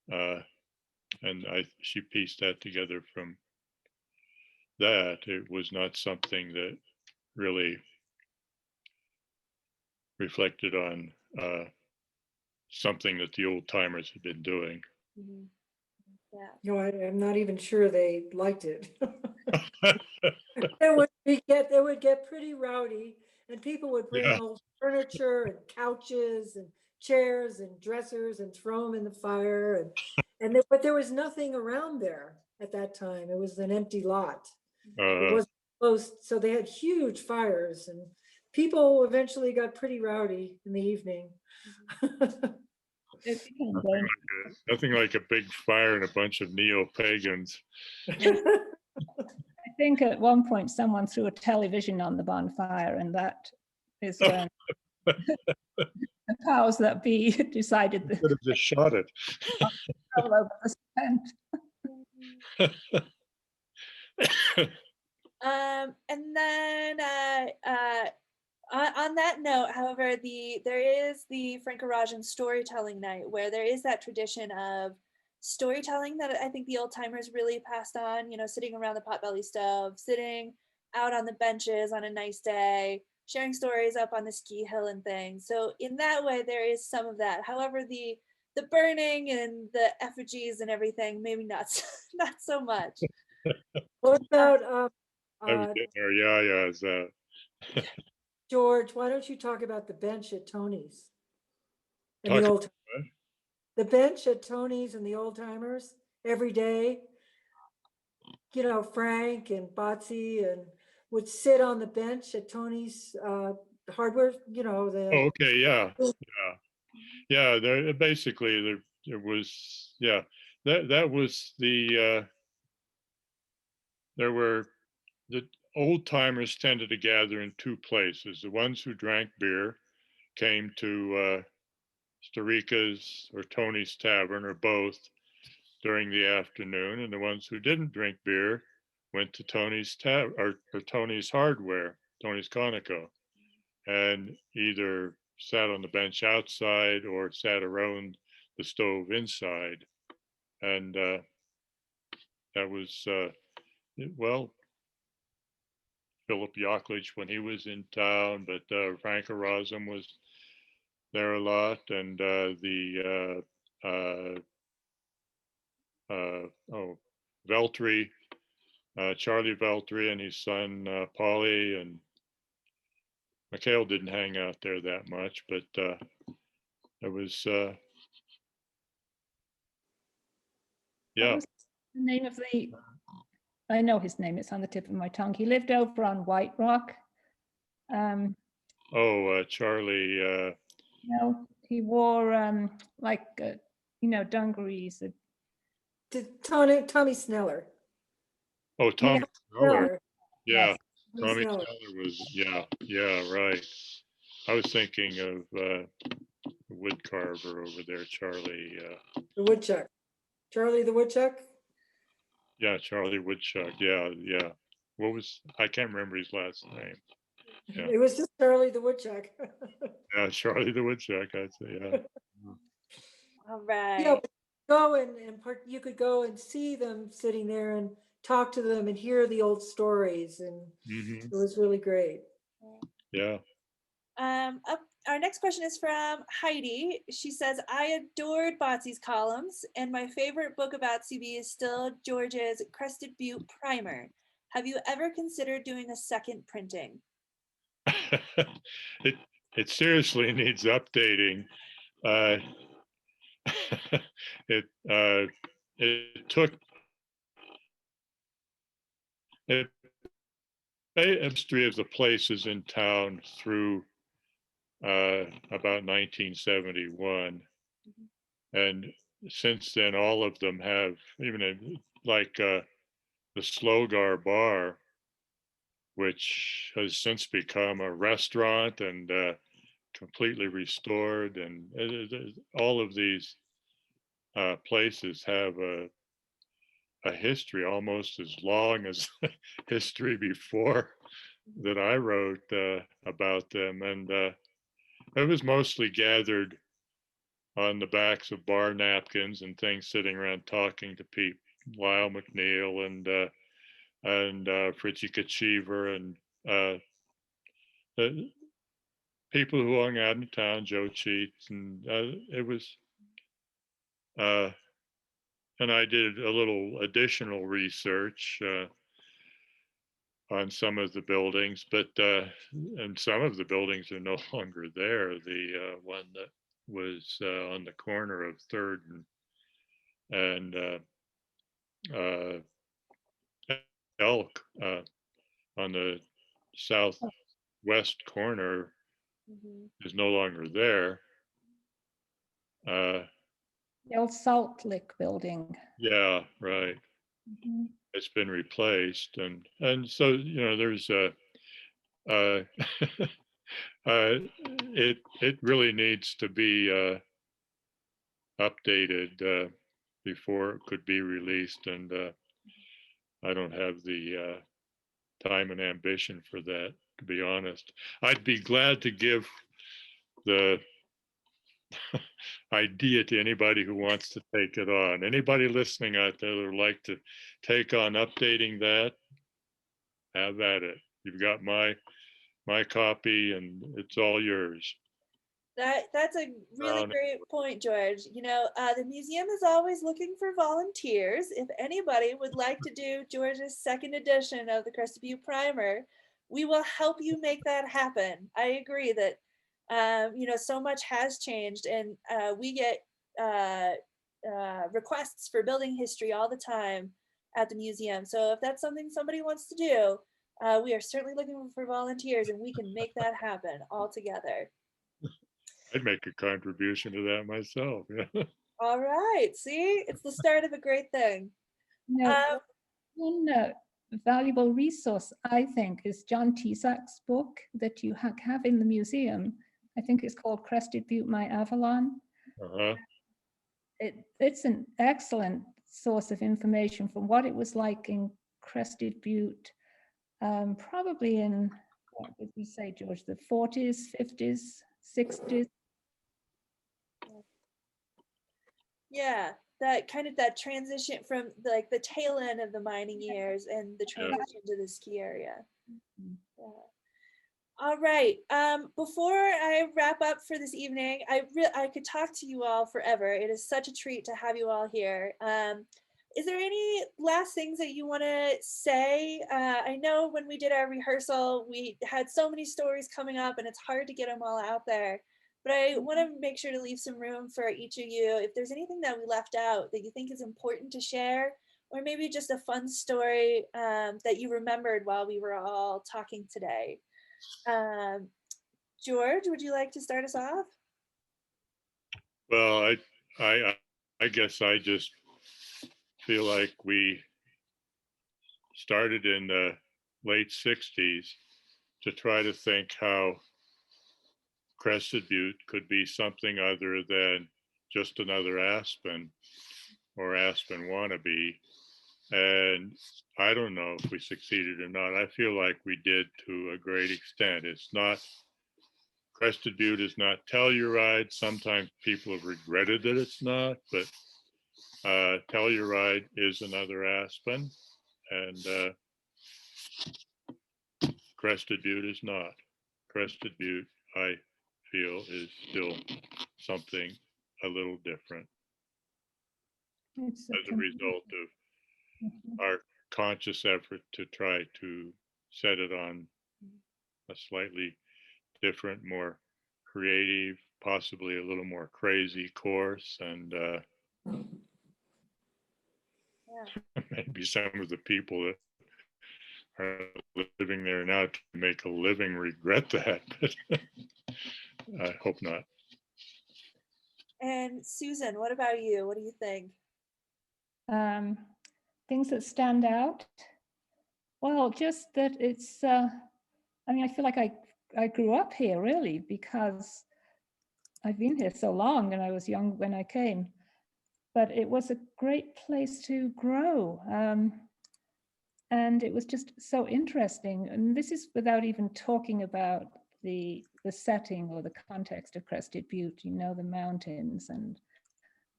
C: and she pieced that together from that. It was not something that really reflected on something that the old timers had been doing.
A: Mhm. Yeah.
B: You know, I'm not even sure they liked it. They would get pretty rowdy, and people would bring
C: Yeah.
B: old furniture and couches and chairs and dressers and throw them in the fire, but there was nothing around there at that time. It was an empty lot. It wasn't close, so they had huge fires, and people eventually got pretty rowdy in the evening.
D: It became
C: nothing,
D: dangerous.
C: like nothing like a big fire and a bunch of neo-pagans.
D: I think at one point someone threw a television on the bonfire, and that is when the powers that be decided that
C: Could have just shot it.
D: all over the spent.
A: And then on that note, however, there is the Frank Rajan storytelling night, where there is that tradition of storytelling that I think the old timers really passed on, you know, sitting around the potbelly stove, sitting out on the benches on a nice day, sharing stories up on the ski hill and things. So in that way, there is some of that. However, the burning and the effigies and everything, maybe not not so much.
B: What about
C: I was getting our yayas out.
B: George? Why don't you talk about the bench at Tony's and
C: Talk
B: the
C: about
B: the bench at Tony's and the old timers every day? You know, Frank and Botsy and would sit on the bench at Tony's hardware. You know,
C: Oh, okay, yeah, yeah. There basically there was, yeah, that was the there were the old timers tended to gather in two places. The ones who drank beer came to Starika's or Tony's Tavern or both during the afternoon, and the ones who didn't drink beer went to Tony's or Tony's Hardware, Tony's Conoco, and either sat on the bench outside or sat around the stove inside. And that was, well, Philip Yockledge when he was in town, but Frank Erasm was there a lot, and Veltri, Charlie Veltri and his son Paulie, and Mikhail didn't hang out there that much, but it was
D: What
C: yeah.
D: was the name of I know his name, it's on the tip of my tongue. He lived over on White Rock.
C: Charlie.
D: You know, he wore like you know, dungarees.
B: Tommy Sneller.
C: Oh, Tommy
B: Yeah,
C: Sneller. Yeah,
D: Yes.
C: Tommy
B: Sneller.
C: Sneller was, yeah, right. I was thinking of the wood carver over there, Charlie.
B: The woodchuck. Charlie the woodchuck.
C: Yeah, Charlie Woodchuck. Yeah. I can't remember his last name. Yeah.
B: It was just Charlie the woodchuck.
C: Yeah, Charlie the Woodchuck, I'd say, yeah.
A: All right.
B: Yeah, but go you could go and see them sitting there and talk to them and hear the old stories, and
C: Mm-hmm.
B: it was really great.
C: Yeah.
A: Our next question is from Heidi. She says, I adored Botsy's columns, and my favorite book about CB is still George's Crested Butte primer. Have you ever considered doing a second printing?
C: it seriously needs updating. It took a history of the places in town through about 1971. And since then, all of them have, even like the Slogar Bar, which has since become a restaurant and completely restored. And all of these places have a history almost as long as history before that I wrote about them. And it was mostly gathered on the backs of bar napkins and things, sitting around talking to people, Lyle McNeil and Fritzie Kachever and the people who hung out in town, Joe Cheats, and it was, and I did a little additional research on some of the buildings, but and some of the buildings are no longer there. The one that was on the corner of Third and Elk on the southwest corner is no longer there.
D: The old Salt Lick building.
C: Yeah, right. It's been replaced, and so there's it really needs to be updated before it could be released, and I don't have the time and ambition for that, to be honest. I'd be glad to give the idea to anybody who wants to take it on. Anybody listening out there that would like to take on updating that, have at it. You've got my copy, and it's all yours.
A: That's a really great point, George. The museum is always looking for volunteers. If anybody would like to do George's second edition of the Crested Butte Primer, we will help you make that happen. I agree that so much has changed, and we get requests for building history all the time at the museum. So if that's something somebody wants to do, we are certainly looking for volunteers, and we can make that happen all together.
C: I'd make a contribution to that myself. Yeah.
A: All right. See, it's the start of a great thing.
D: One valuable resource, I think, is John Tesak's book that you have in the museum. I think it's called Crested Butte, My Avalon. It's an excellent source of information from what it was like in Crested Butte, probably in, what would you say, George, the 40s, 50s, 60s?
A: Yeah, that transition from like the tail end of the mining years and the transition to the ski area. Yeah. All right. Before I wrap up for this evening, I could talk to you all forever. It is such a treat to have you all here. Is there any last things that you want to say? I know when we did our rehearsal, we had so many stories coming up, and it's hard to get them all out there. But I want to make sure to leave some room for each of you. If there's anything that we left out that you think is important to share, or maybe just a fun story that you remembered while we were all talking today. George, would you like to start us off?
C: Well, I guess I just feel like we started in the late 60s to try to think how Crested Butte could be something other than just another Aspen or Aspen wannabe. And I don't know if we succeeded or not. I feel like we did to a great extent. It's not, Crested Butte is not Telluride. Sometimes people have regretted that it's not, but Telluride is another Aspen, and Crested Butte is not. Crested Butte, I feel, is still something a little different as a result of our conscious effort to try to set it on a slightly different, more creative, possibly a little more crazy course, and maybe some of the people that are living there now to make a living regret that, but I hope not.
A: And Susan, what about you? What do you think?
D: Things that stand out. Well, just that it's, I mean, I feel like I grew up here really because I've been here so long and I was young when I came, but it was a great place to grow. And it was just so interesting. And this is without even talking about the setting or the context of Crested Butte, you know, the mountains and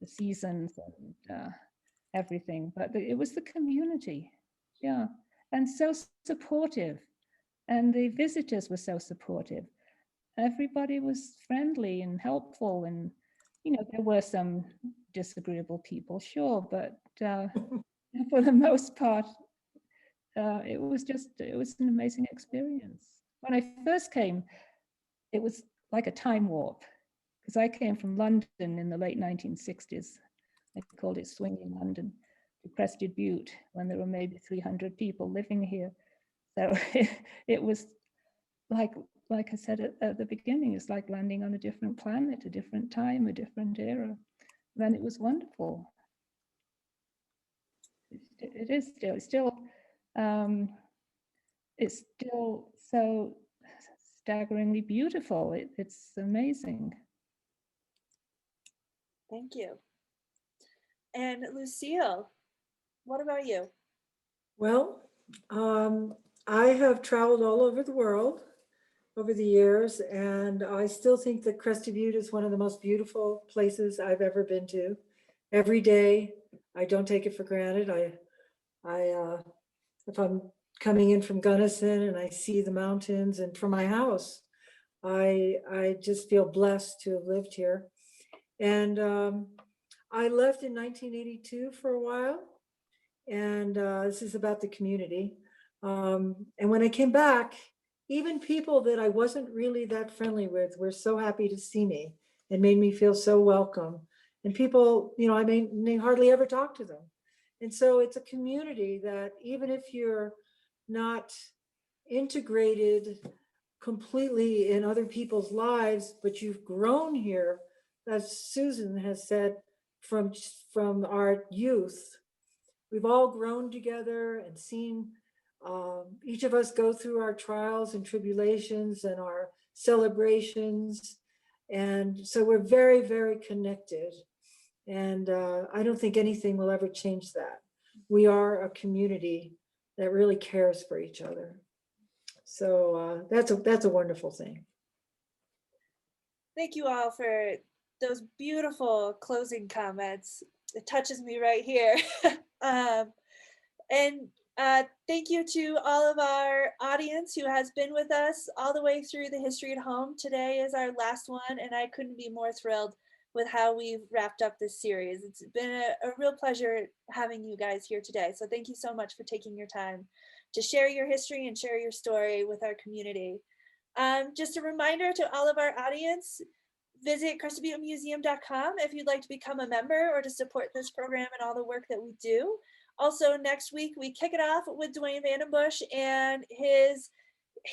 D: the seasons and everything, but it was the community, yeah, and so supportive, and the visitors were so supportive. Everybody was friendly and helpful, and you know there were some disagreeable people, sure, but for the most part, it was an amazing experience. When I first came, it was like a time warp because I came from London in the late 1960s. I called it swinging London, to Crested Butte, when there were maybe 300 people living here. So it was like I said at the beginning, it's like landing on a different planet, a different time, a different era. Then it was wonderful. It is still, it's still so staggeringly beautiful. It's amazing.
A: Thank you. And Lucille, what about you?
B: Well, I have traveled all over the world over the years, and I still think that Crested Butte is one of the most beautiful places I've ever been to. Every day, I don't take it for granted. If I'm coming in from Gunnison and I see the mountains, and from my house, I just feel blessed to have lived here. And I left in 1982 for a while, and this is about the community. And when I came back, even people that I wasn't really that friendly with were so happy to see me and made me feel so welcome. And people, you know, I may hardly ever talk to them. And so it's a community that even if you're not integrated completely in other people's lives, but you've grown here, as Susan has said, from our youth, we've all grown together and seen each of us go through our trials and tribulations and our celebrations. And so we're very, very connected. And I don't think anything will ever change that. We are a community that really cares for each other. So that's a wonderful thing.
A: Thank you all for those beautiful closing comments. It touches me right here. And thank you to all of our audience who has been with us all the way through the History at Home. Today is our last one, and I couldn't be more thrilled with how we've wrapped up this series. It's been a real pleasure having you guys here today. So thank you so much for taking your time to share your history and share your story with our community. Just a reminder to all of our audience, visit CrestedButteMuseum.com if you'd like to become a member or to support this program and all the work that we do. Also, next week, we kick it off with Dwayne Vandenbush and his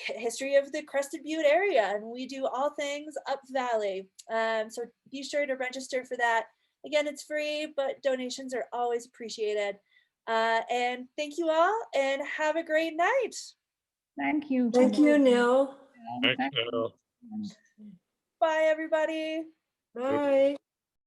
A: history of the Crested Butte area, and we do all things up valley. So be sure to register for that. Again, it's free, but donations are always appreciated. And thank you all, and have a great night.
D: Thank you.
B: Thank you, Neil.
C: Thanks, Neil.
A: Bye, everybody.
B: Bye.